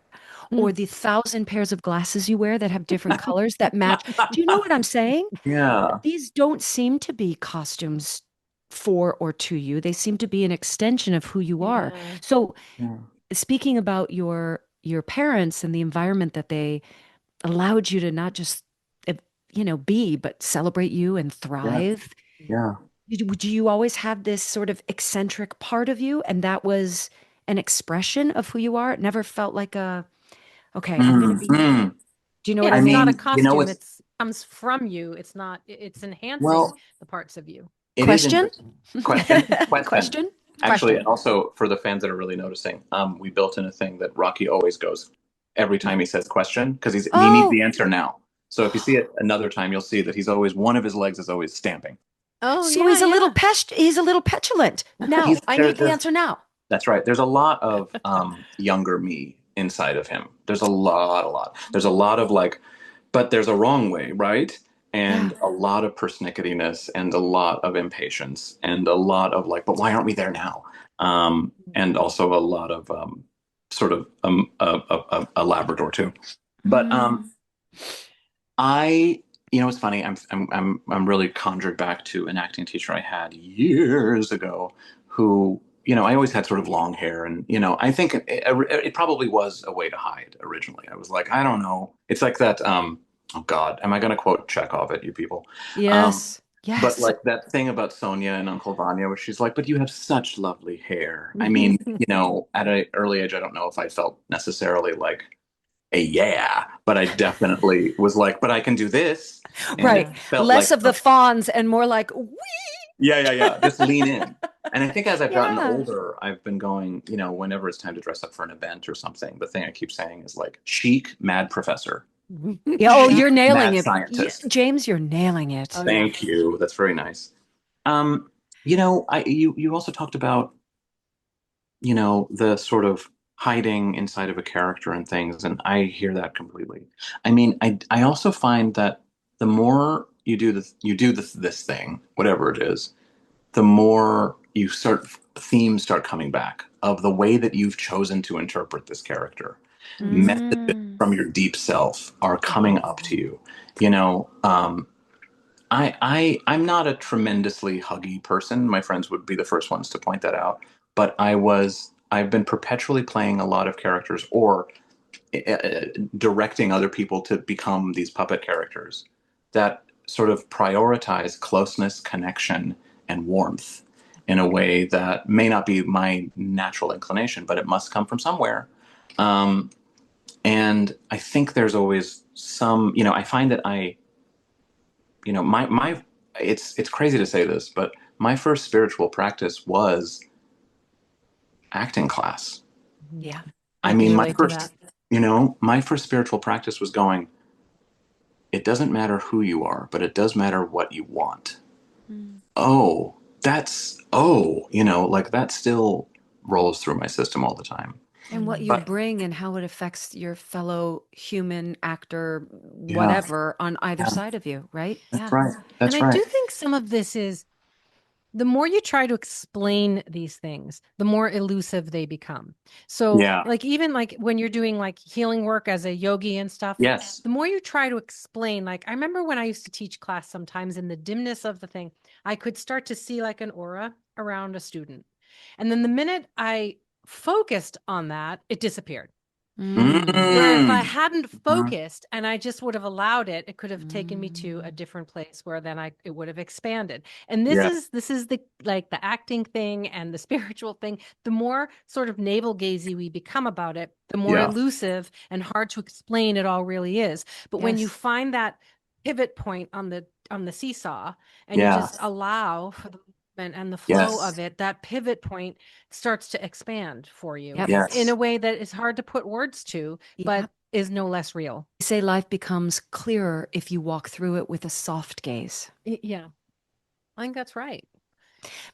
or Mm. the 1,000 pairs of glasses you wear that have different colors that match. Do you know what I'm saying? Yeah. These don't seem to be costumes for or to you. They seem to be an extension of who you are. Yeah. So, Yeah. speaking about your parents and the environment that they allowed you to not just uh, be, but celebrate you and Yeah. thrive. Yeah. Do you always have this sort of eccentric part of you, and that was an expression of who you are? It never felt like a, okay, I'm gonna be. Mm. Do you know what Yeah, I I it's not a mean? mean, costume. it's It's comes from you. It's not, it's enhancing well, the parts of you. it is Question? interesting. Question. Question? Actually, and Question. also for the fans that are really noticing, we built in a thing that Rocky always goes every time he says question because he needs Oh, the answer now. So if you see it another time, you'll see that he's always one of his legs is always stamping. Oh, so yeah, he's a little yeah. pest. He's a little petulant. He's Now, I there. need the answer now. That's right. There's a lot of younger me inside of him. There's a lot. There's a lot of like, but there's a wrong way, right? Yeah. And a lot of pernicketyness and a lot of impatience and a lot of like, but why aren't we there now? And also a lot of sort of a Labrador too. But Mm. I, it's funny. I'm really conjured back to an acting teacher I had years ago, who, I always had sort of long hair, and I think it probably was a way to hide originally. I was like, I don't know. It's like that. Oh God, am I going to quote Chekhov at you people? Um, Yes. but Yes. like that thing about Sonia and Uncle Vanya, where she's like, "But you have such lovely hair." I mean, at an early age, I don't know if I felt necessarily like a yeah, but I definitely was like, but I can do this. And it Right. Yeah. felt Less like, of the fawns and more like, wee. yeah, yeah, yeah, just lean in. And I think as I've gotten Yeah. older, I've been going, whenever it's time to dress up for an event or something, the thing I keep saying is like chic, mad professor, Yeah. Oh, Yeah. chic, you're nailing mad it. scientist. James, you're nailing it. Oh, yeah. Thank you. That's very nice. You also talked about, the sort of hiding inside of a character and things, and I hear that completely. I mean, I also find that the more you do this thing, whatever it is, the more themes start coming back of the way that you've chosen to interpret this character. Messages Mm. from your deep self are coming Mhm. up to you. You know, I'm not a tremendously huggy person. My friends would be the first ones to point that out. But I've been perpetually playing a lot of characters or directing other people to become these puppet characters that sort of prioritize closeness, connection, and warmth in a way that may not be my natural inclination, but it must come from somewhere. Um, and I think there's always some, I find that my it's crazy to say this, but my first spiritual practice was acting class. Mhm. Yeah. I I can mean, relate to that. my first spiritual practice was going, it doesn't matter who you are, but it does matter what you want. Mm. Oh, like that still rolls through my system all the time. And what you Mhm. But bring and how it affects your fellow human actor, yeah, whatever, on either yeah, side of you, right? that's Yeah. right. And That's I right. do think some of this is the more you try to explain these things, the more elusive they become. So, Yeah. like, even like when you're doing like healing work as a yogi and stuff, Yes. the more you try to explain, like, I remember when I used to teach class sometimes in the dimness of the thing, I could start to see like an aura around a student. And then the minute I focused on that, it disappeared. Mm. Where if I Mm. hadn't Mhm. focused and I just would have allowed it, it could have taken me to a Mm. different place where then it would have expanded. And this Yeah. is this is the like the acting thing and the spiritual thing. The more sort of navel gazy we become about it, the more Yeah. elusive and hard to explain it all really is. But when you Yes. find that pivot point on the seesaw and you Yeah. just allow for the movement and the flow Yes. of it, that pivot point starts to expand for you Yep. in a Yes. way that is hard to put words to, but Yep. is no less real. They say life becomes clearer if you walk through it with a soft gaze. Yeah, I think that's right.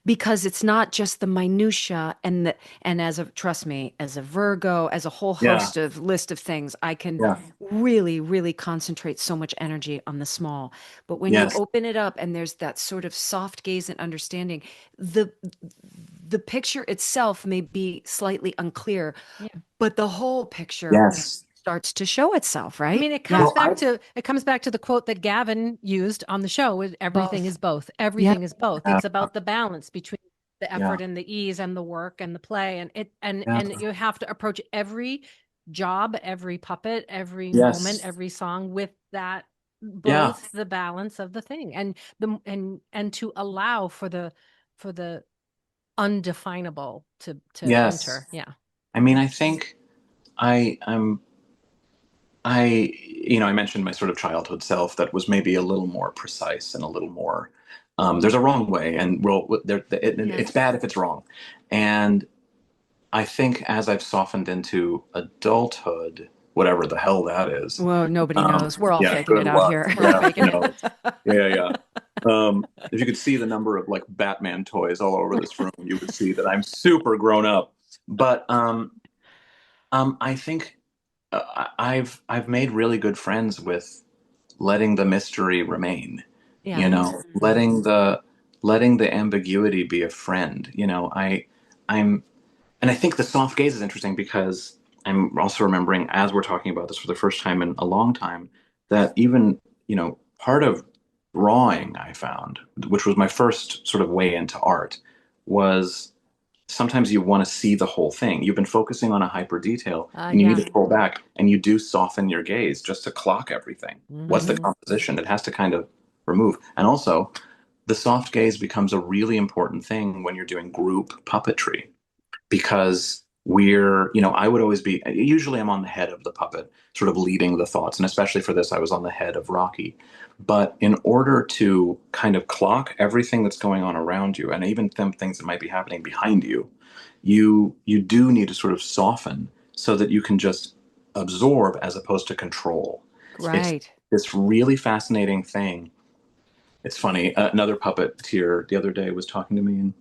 because it's not just the minutia and as a trust me, as a Virgo, as a whole Yeah. host of list of things, I can Yeah. really, really concentrate so much energy on the small. But when you Yes. open it up and there's that sort of soft gaze and understanding, the the picture itself may be slightly unclear, Yeah. but the whole picture Yes. starts to show itself, I right? mean, Yeah. Well, I, it comes back to the quote that Gavin used on the show with everything Both. is both. Yep. Everything is both. yeah. It's about the balance between the Yeah. effort and the ease and the work and the play and it Yeah. and you have to approach every job, every puppet, every moment, Yes. every song with that Yeah. both the balance of the thing and to allow for the undefinable to Yes. enter. Yeah. I mean, I think I'm I mentioned my sort of childhood self that was maybe a little more precise and a little more, there's a wrong way, and Yeah. it's bad if it's wrong. And I think as I've softened into adulthood, whatever the hell that is, Well, nobody knows. We're all yeah, faking good it out luck. here. We're all Yeah, faking who it. knows? Yeah, yeah. If you could see the number of like Batman toys all over this room, you would see that I'm super grown up. But I think I've made really good friends with letting the mystery remain, Yeah. letting the ambiguity be a friend. I'm and I think the soft gaze is interesting because I'm also remembering as we're talking about this for the first time in a long time that even, part of drawing I found, which was my first sort of way into art, was sometimes you want to see the whole thing. You've been focusing on a hyper detail and you need Yeah. to pull back and you do soften your gaze just to clock everything. What's the Hmm. composition? It has to kind of remove. And also, the soft gaze becomes a really important thing when you're doing group puppetry because I would always be, usually I'm on the head of the puppet, sort of leading the thoughts. And especially for this, I was on the head of Rocky. But in order to kind of clock everything that's going on around you, and even things that might be happening behind you, you do need to sort of soften so that you can just absorb as opposed to control. It's Right. this really fascinating thing. It's funny. Another puppeteer the other day was talking to me and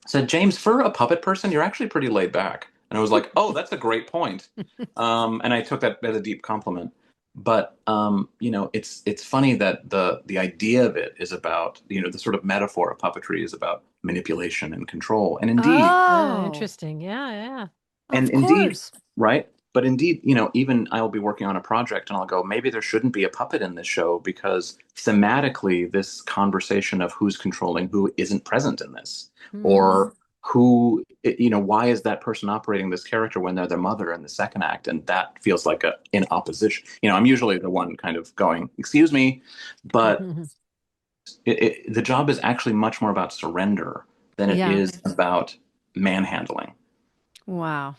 said, James, for a puppet person, you're actually pretty laid back. And I was like, oh, that's a great point. And I took that as a deep compliment. But it's funny that the idea of it is about, the sort of metaphor of puppetry is about manipulation and control. Oh, Interesting. Yeah, yeah. And of indeed, course. right? But indeed, even I'll be working on a project and I'll go, maybe there shouldn't be a puppet in this show because thematically, this conversation of who's controlling who isn't present in this. Hmm. Or why is that person operating this character when they're the mother in the second act? And that feels like in opposition. I'm usually the one kind of going, excuse me, but the job is actually much more about surrender than it Yeah. is about manhandling. Wow.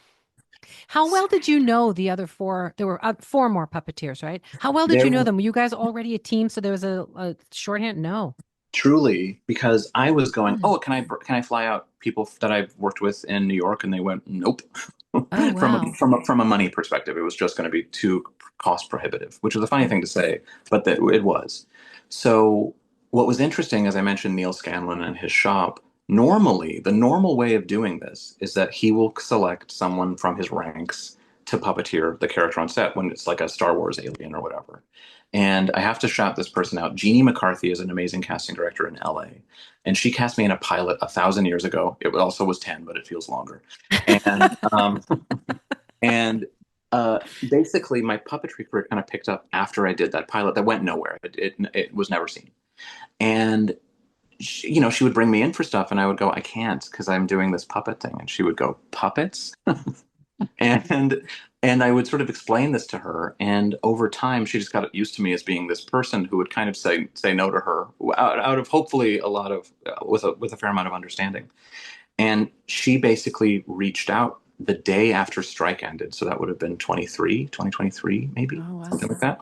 How well did you know the other four? There were four more puppeteers, right? How well did you know There them? Were you guys already a team? So there was a shorthand? No. Truly, because I was going, Hmm. oh, can I fly out people that I've worked with in New York, and they went, nope. Oh, from wow. a money perspective, it was just going to be too cost prohibitive, which is a funny Mm. thing to say, but that it was. So what was interesting, as I mentioned, Neil Scanlon and his shop. Normally, the normal way of doing this is that he will select someone from his ranks to puppeteer the character on set when it's like a Star Wars alien or whatever. And I have to shout this person out. Jeannie McCarthy is an amazing casting director in LA. And she cast me in a pilot 1,000 years ago. It also was 10, but it feels longer. And and basically my puppetry career kind of picked up after I did that pilot that went nowhere. It was never seen. And she would bring me in for stuff and I would go, I can't because I'm doing this puppet thing. And she would go, puppets? and and I would sort of explain this to her, and over time, she just got used to me as being this person who would kind of say no to her out of hopefully a lot of with a fair amount of understanding. And she basically reached out the day after strike ended, so that would have been 2023, maybe Oh, wow. something like that.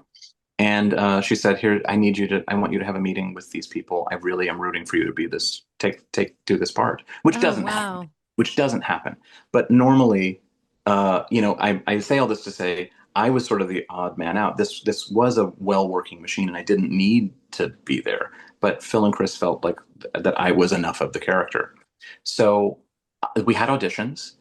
And she said, "Here, I want you to have a meeting with these people. I really am rooting for you to be this, do this part," which Oh, doesn't happen. wow. Which doesn't happen. But normally, I say all this to say, I was sort of the odd man out. This was a well-working machine, and I didn't need to be there. But Phil and Chris felt like that I was enough of the character. So we had auditions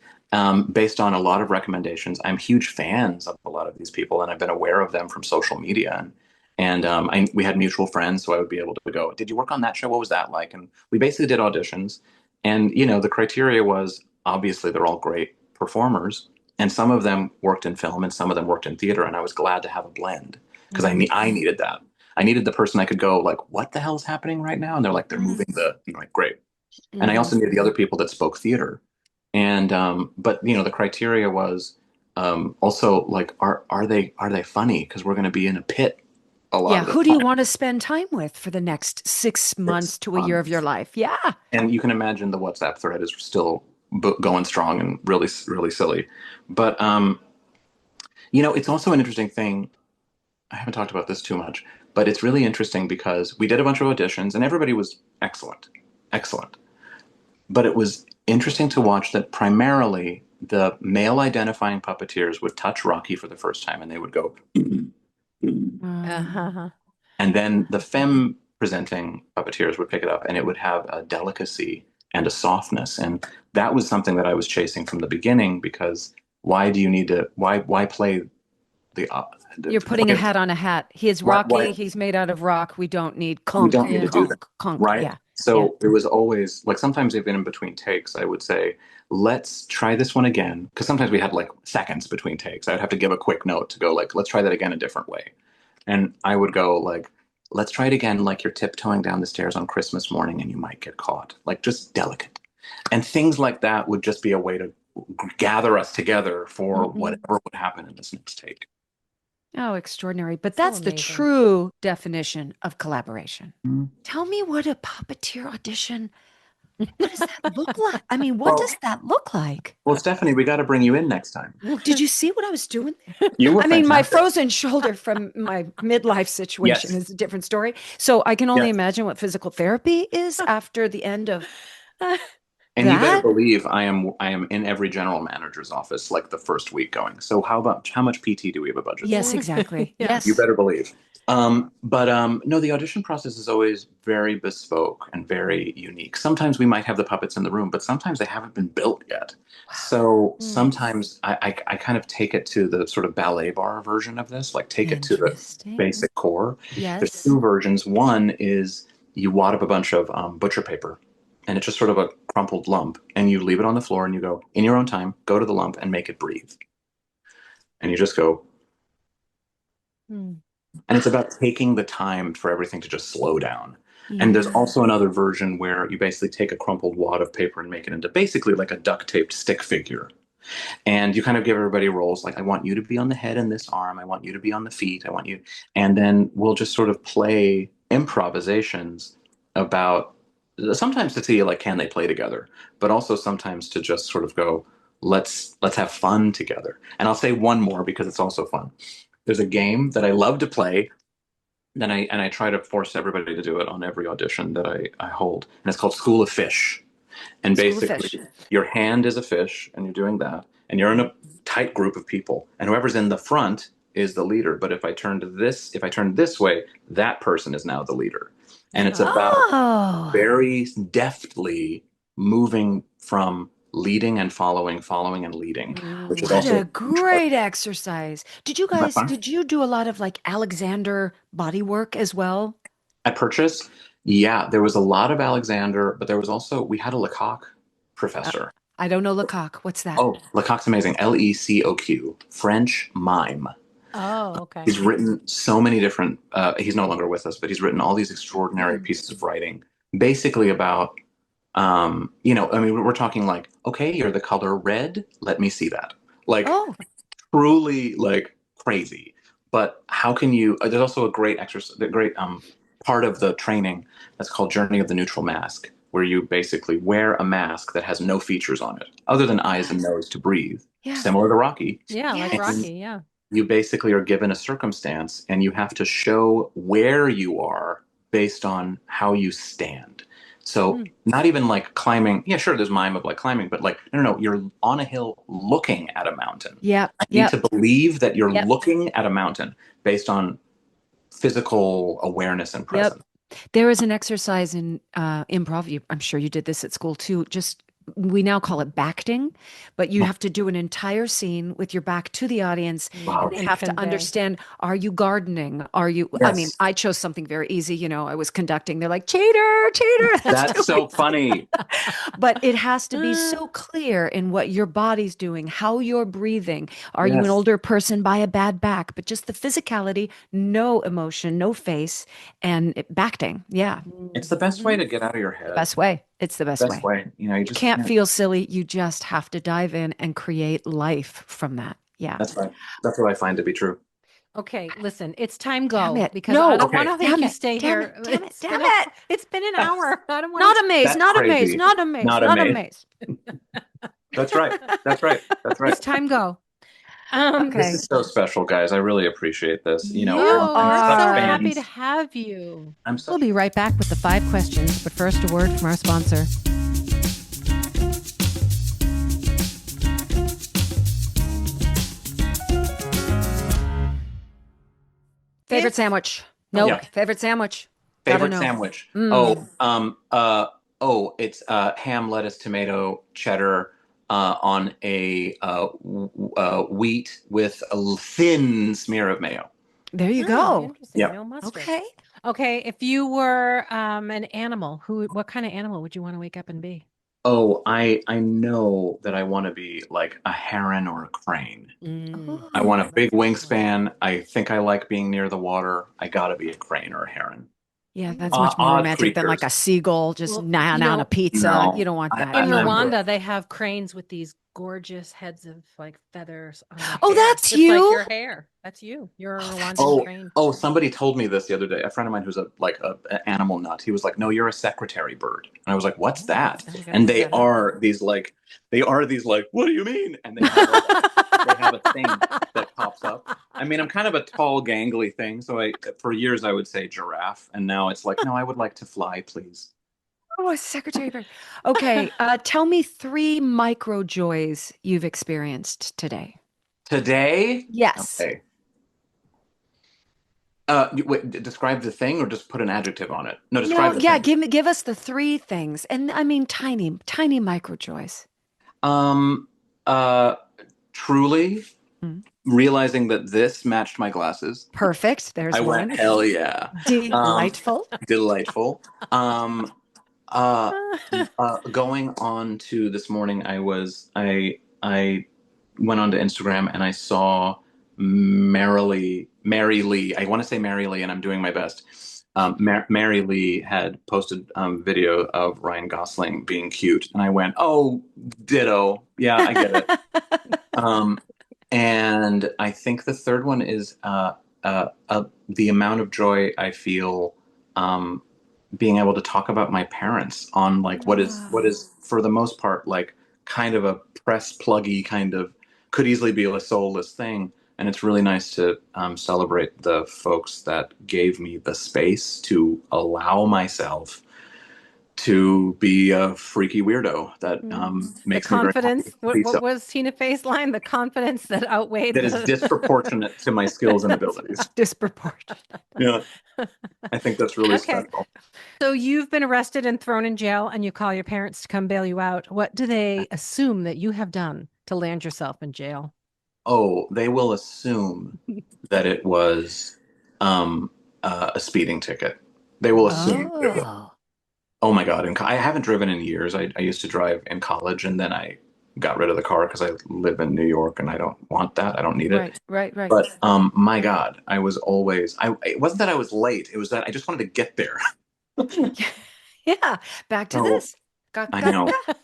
based on a lot of recommendations. I'm huge fans of a lot of these people, and I've been aware of them from social media. We had mutual friends, so I would be able to go, "Did you work on that show? What was that like?" And we basically did auditions. And the criteria was obviously they're all great performers, and some of them worked in film, and some of them worked in theater. And I was glad to have a blend because I needed that. I needed the person I could go like, "What the hell's happening right now?" And they're like, "They're moving like great." And I also needed the other people that spoke theater. And but the criteria was also like, are they funny? Because we're going to be in a pit a lot Yeah. of the Who do you time. want to spend time with for the next 6 months to a year of your life? Yeah. And you can imagine the WhatsApp thread is still going strong and really, really silly. But it's also an interesting thing. I haven't talked about this too much, but it's really interesting because we did a bunch of auditions and everybody was excellent, excellent. But it was interesting to watch that primarily the male identifying puppeteers would touch Rocky for the first time and they would go, Uh-huh. and then the femme presenting puppeteers would pick it up and it would have a delicacy and a softness. And that was something that I was chasing from the beginning because why do you need to, why play the, You're putting a hat on a hat. He is Rocky. why He's made out of rock. We don't need we conk, don't need to do that, conk, conk. right? Yeah. Yeah. So it was always like sometimes even in between takes, I would say, let's try this one again. Because sometimes we had like seconds between takes. I would have to give a quick note to go like, let's try that again a different way. And I would go like, let's try it again like you're tiptoeing down the stairs on Christmas morning and you might get caught. Like just delicate. And things like that would just be a way to gather us together for whatever would happen in this next take. Oh, extraordinary. But So that's the amazing. true definition of collaboration. Mhm. Tell me what a puppeteer audition, what does that look like? I mean, what Well, does that look like? well, Stephanie, we got to bring you in next time. Did you see what I was doing? You were I mean, my fantastic. frozen shoulder from my midlife situation Yes. is a different story. So I can only Yes. imagine what physical therapy is after the end of And you better that. believe I am in every general manager's office like the first week going. So how much PT do we have a budget Yes, for? exactly. Yeah. You Yes. better believe. But no, the audition process is always very bespoke and very unique. Sometimes we might have the puppets in the room, but sometimes they haven't been built yet. So sometimes I kind of take it to the sort of ballet bar version of this, like take it to the Interesting. basic core. There's Yes. two versions. One is you wad up a bunch of butcher paper, and it's just sort of a crumpled lump, and you leave it on the floor, and you go in your own time, go to the lump and make it breathe, and you just go. Mm. And it's about taking the time for everything to just slow down. And there's Yeah. also another version where you basically take a crumpled wad of paper and make it into basically like a duct taped stick figure. And you kind of give everybody roles like, I want you to be on the head and this arm. I want you to be on the feet. I want you. And then we'll just sort of play improvisations about sometimes to see like, can they play together? But also sometimes to just sort of go, let's have fun together. And I'll say one more because it's also fun. There's a game that I love to play, and I try to force everybody to do it on every audition that I hold. And it's called School of Fish. And School of basically, Fish. your hand is a fish, and you're doing that, and you're in a tight group of people, and whoever's in the front is the leader. But if I turn this way, that person is now the leader. And it's about Oh, very deftly moving from leading and following and leading, which is what also a great exercise. fun. Did you do a lot of like Alexander body work as well? At Purchase, yeah, there was a lot of Alexander, but there was also we had a Lecoq Uh, professor. I don't know Lecoq. What's that? Oh, Lecoq's amazing. Lecoq, French mime. Oh, okay. He's written so many different. He's no longer with us, but he's written all these extraordinary pieces of writing, basically about. I mean, we're talking like, okay, you're the color red. Let me see that. Like, Oh, truly, like crazy. But how can you? There's also a great exercise, the great part of the training that's called Journey of the Neutral Mask, where you basically wear a mask that has no features on it other than eyes and nose to breathe, yeah. similar to Rocky. Yeah, like Yes. Rocky. Yeah. You basically are given a circumstance and you have to show where you are based on how you stand. So not even like climbing. Yeah, sure, there's mime of like climbing, but like, no, no, no, you're on a hill looking at a mountain. Yep. I need Yep. to believe that you're Yep. looking at a mountain based on physical awareness and Yep. presence. There is an exercise in improv. I'm sure you did this at school too. Just we now call it backting, but you have to do an entire scene with your back to the audience, and Wow. they And have to convey. understand, are you gardening? Are you, I mean, Yes. I chose something very easy. I was conducting. They're like, cheater, cheater. That's That's so funny. But it has to be so clear in what your body's doing, how you're breathing. Are you an Yes. older person by a bad back? But just the physicality, no emotion, no face, and backting. Yeah, It's the best way to get out of your the head. best way. It's the best Best way. way. You You just can't can't. feel silly. You just have to dive in and create life from that. Yeah. That's right. That's what I find to be true. Okay, listen, it's time Damn go it. because I No. don't want Okay. to make Damn you it. stay Damn here. it. Damn it. It's Damn been it. it's been an hour. I don't want Not to. a maze. That's Not a maze. crazy. Not a maze. Not a Not a maze. maze. That's right. That's right. That's right. It's time go. This Okay. is so special, guys. I really appreciate this. You Oh, I'm we're such so are. happy to fans. have you. I'm We'll such. be right back with the 5 questions, but first a word from our sponsor. Favorite If- sandwich. Nope. Yeah. Favorite sandwich. Gotta Favorite know. sandwich. Mm. It's ham, lettuce, tomato, cheddar on a wheat with a thin smear of mayo. There you Oh, go. interesting. Yep. No mustard. Okay. Okay, if you were an animal, what kind of animal would you want to wake up and be? Oh, I know that I want to be like a heron or a crane. I want a big That's a good one. wingspan. I think I like being near the water. I gotta be a crane or a heron. Yeah, that's much more Odd romantic than like a creatures. seagull just Well, gnawing on a pizza. No, You don't want that. In I'm Rwanda, they have cranes with these gorgeous heads of like feathers on their Oh, hair, that's just like you? your hair. That's you. You're a Oh, that's Rwandan Oh, crane. oh, somebody told me this the other day. A friend of mine who's an animal nut. He was like, "No, you're a secretary bird." And I was like, "What's that?" I gotta And look that up. they are these like, "What do you mean?" And they have a thing that pops up. I mean, I'm kind of a tall, gangly thing, so for years I would say giraffe, and now it's like, no, I would like to fly, please. Oh, a secretary bird. Okay, tell me 3 micro joys you've experienced today. Today, Yes. okay. Describe the thing or just put an adjective on it? No, No, describe the yeah, thing. give us the 3 things. And I mean tiny micro joys. Um, uh, Truly Mm. realizing that this matched my glasses. Perfect. There's I one. went, hell yeah. Delightful. Delightful. Uh, Going on to this morning, I went onto Instagram and I saw Mary Lee. I want to say Mary Lee, and I'm doing my best. Mary Lee had posted video of Ryan Gosling being cute, and I went, "Oh, ditto. Yeah, I get it." And I think the third one is the amount of joy I feel being able to talk about my parents on like what is for the most part like kind of a press pluggy kind of could easily be a soulless thing. And it's really nice to celebrate the folks that gave me the space to allow myself to be a freaky weirdo that The makes me very confidence. happy. What was Tina Fey's line? The confidence that outweighed That is the disproportionate to my skills and abilities. Disproportionate. Yeah, I think that's really Okay. special. So you've been arrested and thrown in jail, and you call your parents to come bail you out. What do they assume that you have done to land yourself in jail? Oh, they will assume that it was a speeding ticket. They will assume. Oh. Oh my God. And I haven't driven in years. I used to drive in college and then I got rid of the car because I live in New York and I don't want that. I don't need it. Right. But my God, I was always, it wasn't that I was late. It was that I just wanted to get there. Yeah. Back to Oh, this. Ga, I ga, know. ga.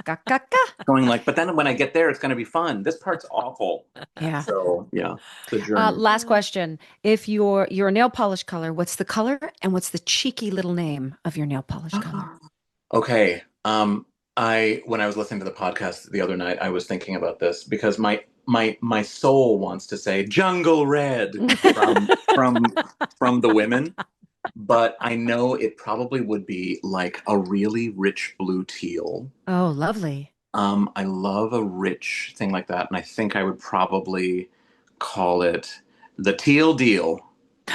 Ga, ga, ga. Going like, but then when I get there, it's going to be fun. This part's awful. Yeah. So yeah, it's a journey. Last question. If your nail polish color, what's the color and what's the cheeky little name of your nail polish color? Okay. When I was listening to the podcast the other night, I was thinking about this because my soul wants to say jungle red from the women. but I know it probably would be like a really rich blue teal. Oh, lovely. I love a rich thing like that, and I think I would probably call it the teal deal.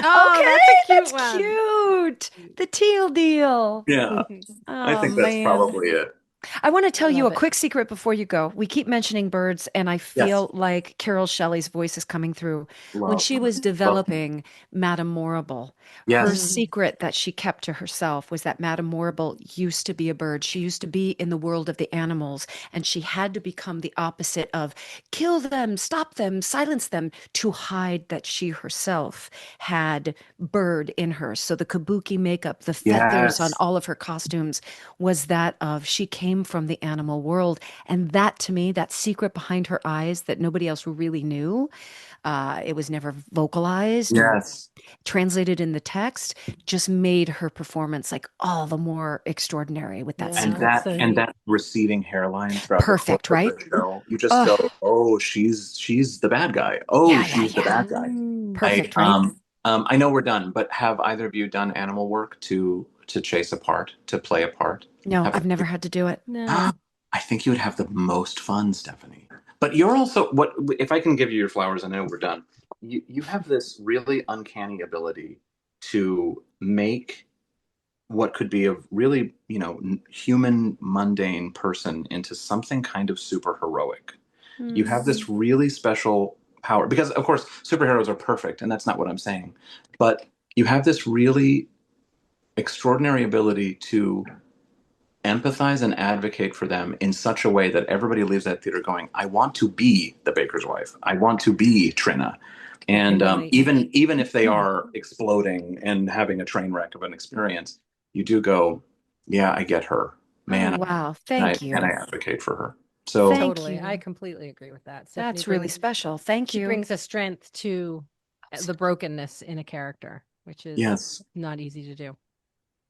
Oh, Okay, that's a cute that's one. cute. The teal deal. Yeah, I Oh think that's man. probably it. I want to I tell you love a it. quick secret before you go. We keep mentioning birds, and I Yes, feel like Carol Shelley's voice is coming through. When love, she was love. developing Madame Morrible, her Yes, Mhm. secret that she kept to herself was that Madame Morrible used to be a bird. She used to be in the world of the animals, and she had to become the opposite of kill them, stop them, silence them to hide that she herself had bird in her. So the kabuki makeup, the feathers on yes, all of her costumes was that of she came from the animal world. And that to me, that secret behind her eyes that nobody else really knew, it was never vocalized or yes. translated in the text, just made her performance like all the more extraordinary with that Yeah, And secret. it's that so and neat. that receding hairline throughout the course Perfect, of the right? show, you just go, Oh, "Oh, she's the bad guy. Oh, yeah, yeah, she's the yeah. bad guy." Mm. I Perfect, right? I know we're done, but have either of you done animal work to chase a part, to play a part? No, Have I've never had to do it. No. I think you would have the most fun, Stephanie. But you're also what if I can give you your flowers, I know we're done. You have this really uncanny ability to make what could be a really, human, mundane person into something kind of super heroic. You Hmm. have this really special power because, of course, superheroes are perfect, and that's not what I'm saying. But you have this really extraordinary ability to empathize and advocate for them in such a way that everybody leaves that theater going, I want to be the baker's wife. I want to be Trina. I can And relate. even if they are exploding and having a train wreck of an experience, you do go, yeah, I get her, Oh, man. wow. And I Thank and I you. advocate for her. So Thank Totally. I you. completely agree with that. Stephanie That's really brings special. Thank she you. brings a strength to the brokenness in a character, which is yes, not easy to do.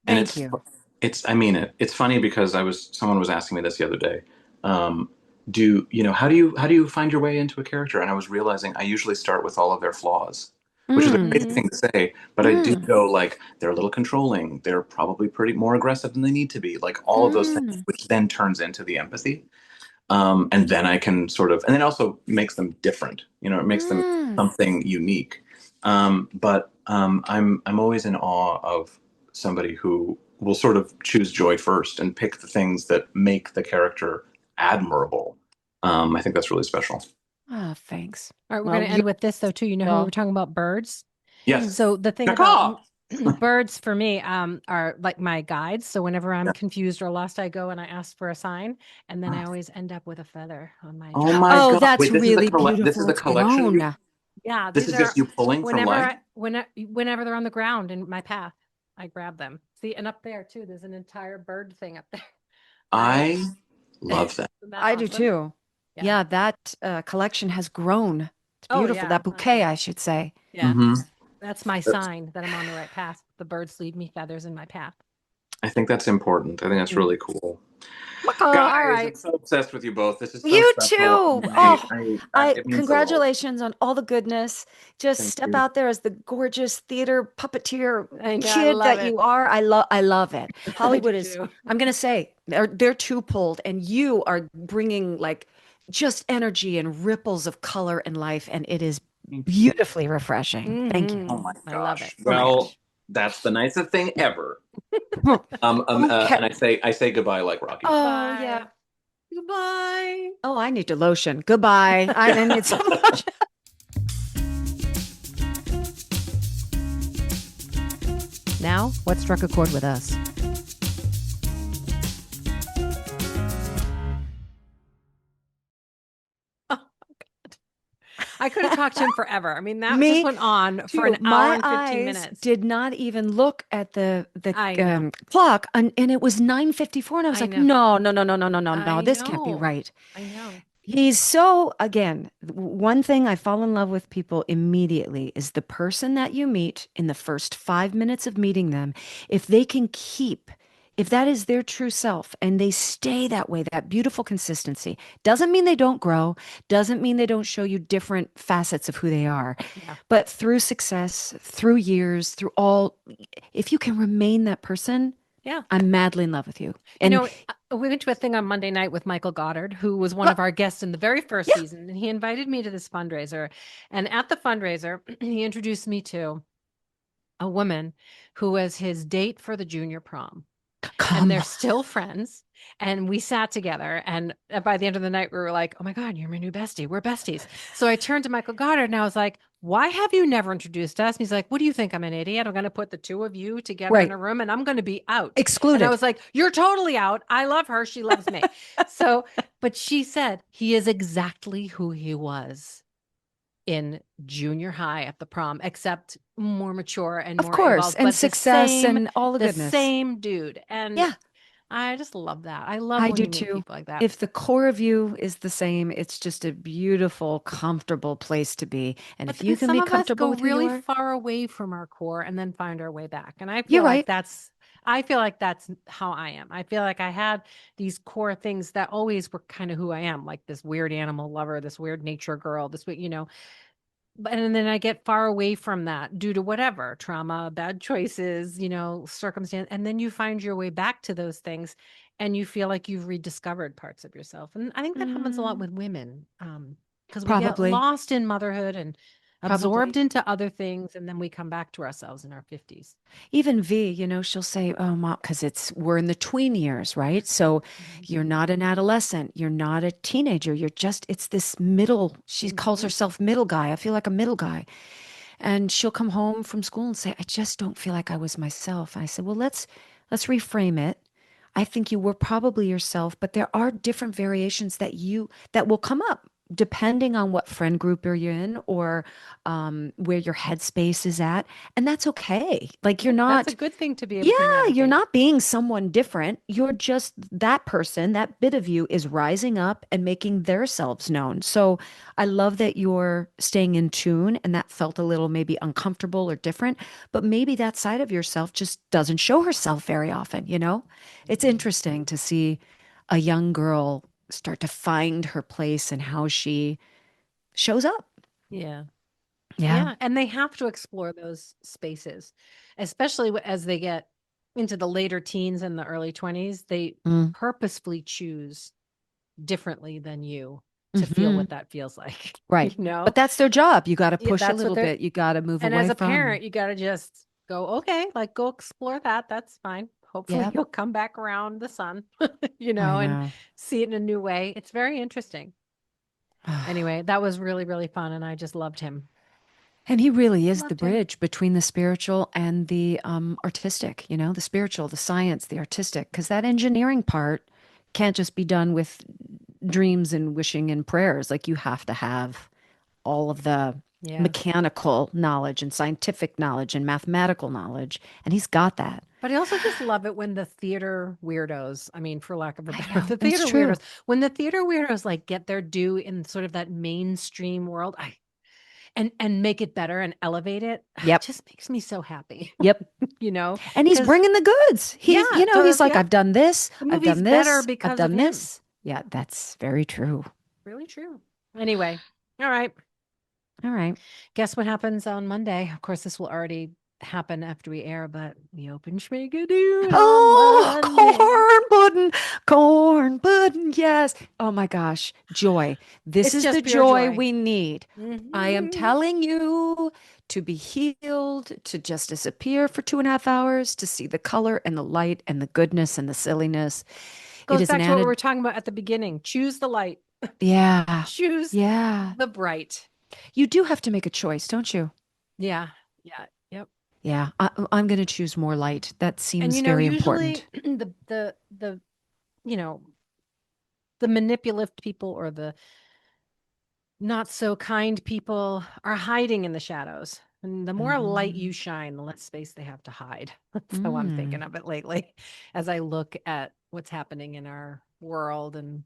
and Thank you. it's I mean it's funny because someone was asking me this the other day. Um, how do you find your way into a character? And I was realizing I usually start with all of their flaws, which is a Mm, crazy Hmm. thing to say, but I do mm, go like they're a little controlling, they're probably pretty more aggressive than they need to be, like all of those things, mm, which then turns into the empathy. And then I can sort of, and then also makes them different. It makes them mm. something unique. But I'm always in awe of somebody who will sort of choose joy first and pick the things that make the character admirable. I think that's really special. Oh, thanks. All right, we're going Well, to you end with this though too. You know how we were well. talking about birds? Mm. Yes. So the thing about Caw. birds for me are like my guides. So whenever I'm confused or lost, I go and I ask for a sign, and then I always end up with a feather on my Oh dress. my Oh, God. that's Wait, this is really this is beautiful a collection of you. tone. Yeah, This these is just are you pulling from life. whenever they're on the ground in my path, I grab them. See, and up there too, there's an entire bird thing up there. Right? I love that. Isn't that I do awesome? too. Yeah. Yeah, that collection has grown. It's Oh beautiful. yeah. That bouquet, I should say. Yeah. hmm That's my sign that I'm on the right path. The birds leave me feathers in my path. I think that's important. I think that's Mm. really cool. All Guys, I'm right. so obsessed with you both. This is so You special. too. I, Oh, I, I I it means the world. congratulations on all the goodness. Just Thank step you. out there as the gorgeous theater puppeteer I know. I kid love that it. you are. I love it. I do Hollywood is, too. I'm gonna say, they're two pulled, and you are bringing like just energy and ripples of color and life, and it is beautifully refreshing. Thank you. Oh my I love it. gosh. Oh my Well, gosh. that's the nicest thing ever. Okay. And I say goodbye like Rocky. Oh Bye. yeah. Goodbye. Oh, I need to lotion. Goodbye. I need so much. Now, what struck a chord with us? Oh, God. I could have talked to him forever. I mean, that just Me went on for too. an hour My and 15 eyes minutes. did not even look at the I know. clock, and it was 9:54, and I was I like, know. no, no, no, no, no, no, no, no, I this can't be know. right. I know. He's so, again, one thing I fall in love with people immediately is the person that you meet in the first 5 minutes of meeting them. If they can keep If that is their true self and they stay that way, that beautiful consistency, doesn't mean they don't grow, doesn't mean they don't show you different facets of who they are. Yeah. But through success, through years, through all, if you can remain that person, Yeah. I'm madly in love with you. You And know, we went to a thing on Monday night with Michael Goddard, who was one well, of our guests in the very first yeah, season, and he invited me to this fundraiser. And at the fundraiser, he introduced me to a woman who was his date for the junior prom. And come they're on. still friends. And we sat together. And by the end of the night, we were like, oh my God, you're my new bestie. We're besties. So I turned to Michael Goddard and I was like, why have you never introduced us? And he's like, what do you think? I'm an idiot. I'm going to put the two of you together in Right. a room and I'm going to be out. And I Excluded. was like, you're totally out. I love her. She loves me. So, but she said he is exactly who he was in junior high at the prom, except more mature and Of more course. evolved, And but success and all the the goodness. same dude. And Yeah, I just love that. I love I when do you meet too. people like that. If the core of you is the same, it's just a beautiful, comfortable place to be. And But if you then can some be of us comfortable go with who you really are, far away from our core and then find our way back. And you're right. I feel like that's how I am. I feel like I had these core things that always were kind of who I am, like this weird animal lover, this weird nature girl, but and then I get far away from that due to whatever trauma, bad choices, circumstance. And then you find your way back to those things and you feel like you've rediscovered parts of yourself. And I think that happens a lot Mm, with women. Because we get probably, lost in motherhood and absorbed probably. into other things, and then we come back to ourselves in our 50s. Even V, she'll say, "Oh, mom," because we're in the tween years, right? So Mhm. you're not an adolescent, you're not a teenager, it's this middle. She calls Mhm. herself middle guy. I feel like a middle guy. And she'll come home from school and say, "I just don't feel like I was myself." And I said, "Well, let's reframe it. I think you were probably yourself, but there are different variations that will come up depending on what friend group you're in or where your headspace is at, and that's okay. Like you're That's a not." good thing to be Yeah, able to you're navigate. not being someone different. You're just that person, that bit of you is rising up and making their selves known. So I love that you're staying in tune and that felt a little maybe uncomfortable or different, but maybe that side of yourself just doesn't show herself very often, you know? It's Mhm. interesting to see a young girl start to find her place and how she shows up. Yeah. Yeah. Yeah, and they have to explore those spaces, especially as they get into the later teens and the early 20s. They Mm. purposefully choose differently than you to feel Hmm. what that feels like, Right. know? But that's their job. You got to Yeah, push a that's what little they're, bit. You got to move and away as a from. parent, you got to just go, okay, like go explore that. That's fine. Hopefully Yep. you'll come back around the sun, I and know. see it in a new way. It's very interesting. Anyway, that was really, really fun, and I just loved him. And he really is the Loved him. bridge between the spiritual and the artistic, the spiritual, the science, the artistic, because that engineering part can't just be done with dreams and wishing and prayers. Like you have to have all of the Yes. mechanical knowledge and scientific knowledge and mathematical knowledge. And he's got that. But I also just love it when the theater weirdos, I mean, for lack of a I better, know. the It's theater true. weirdos, when the theater weirdos like get their due in sort of that mainstream world, and make it better and elevate it, it Yep. just makes me so happy, Yep. you know, And he's because bringing the goods. yeah, He's like, yep, I've done this, the I've movie's done better this, I've because of done him. this. Yeah, that's very true. Really true. Anyway, all right. All right. Guess what happens on Monday? Of course, this will already happen after we air, but we open Schmigadoon on Oh, Monday. corn pudding, yes. Oh my gosh, joy. This It's is the just pure joy joy. we need. I am Mhm. telling you to be healed, to just disappear for 2.5 hours, to see the color and the light and the goodness and the silliness. It Goes is an back to what we added, were talking about at the beginning. Choose the light, yeah, choose yeah. the bright. You do have to make a choice, don't you? Yeah. Yeah. Yep. Yeah, I'm going to choose more light. That And seems very usually important. the you know, the manipulative people or the not so kind people are hiding in the shadows. And the more light you Hmm. shine, the less space they have to hide. That's how I'm Mm. thinking of it lately as I look at what's happening in our world and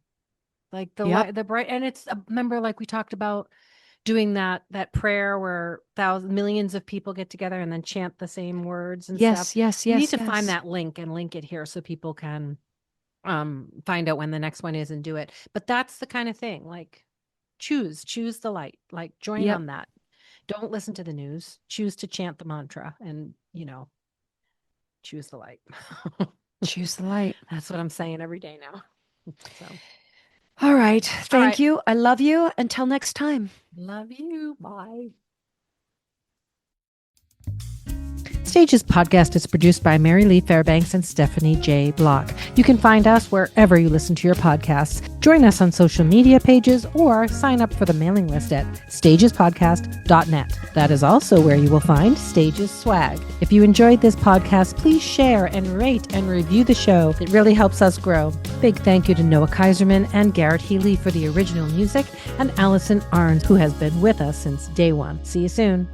like the Yep. light, the bright. And it's remember, like we talked about doing that prayer where millions of people get together and then chant the same words and Yes, stuff. yes, We yes, need to find yes. that link and link it here so people can find out when the next one is and do it. But that's the kind of thing, like choose the light, like join Yep. on that. Don't listen to the news. Choose to chant the mantra and, choose the light. Choose the light. That's what I'm saying every day now. So, All right. Thank right. you. I love you. Until next time. Love you. Bye. Stages podcast is produced by Mary Lee Fairbanks and Stephanie J. Block. You can find us wherever you listen to your podcasts. Join us on social media pages or sign up for the mailing list at stagespodcast.net. That is also where you will find Stages swag. If you enjoyed this podcast, please share and rate and review the show. It really helps us grow. Big thank you to Noah Kaiserman and Garrett Healy for the original music, and Allison Arns, who has been with us since day one. See you soon.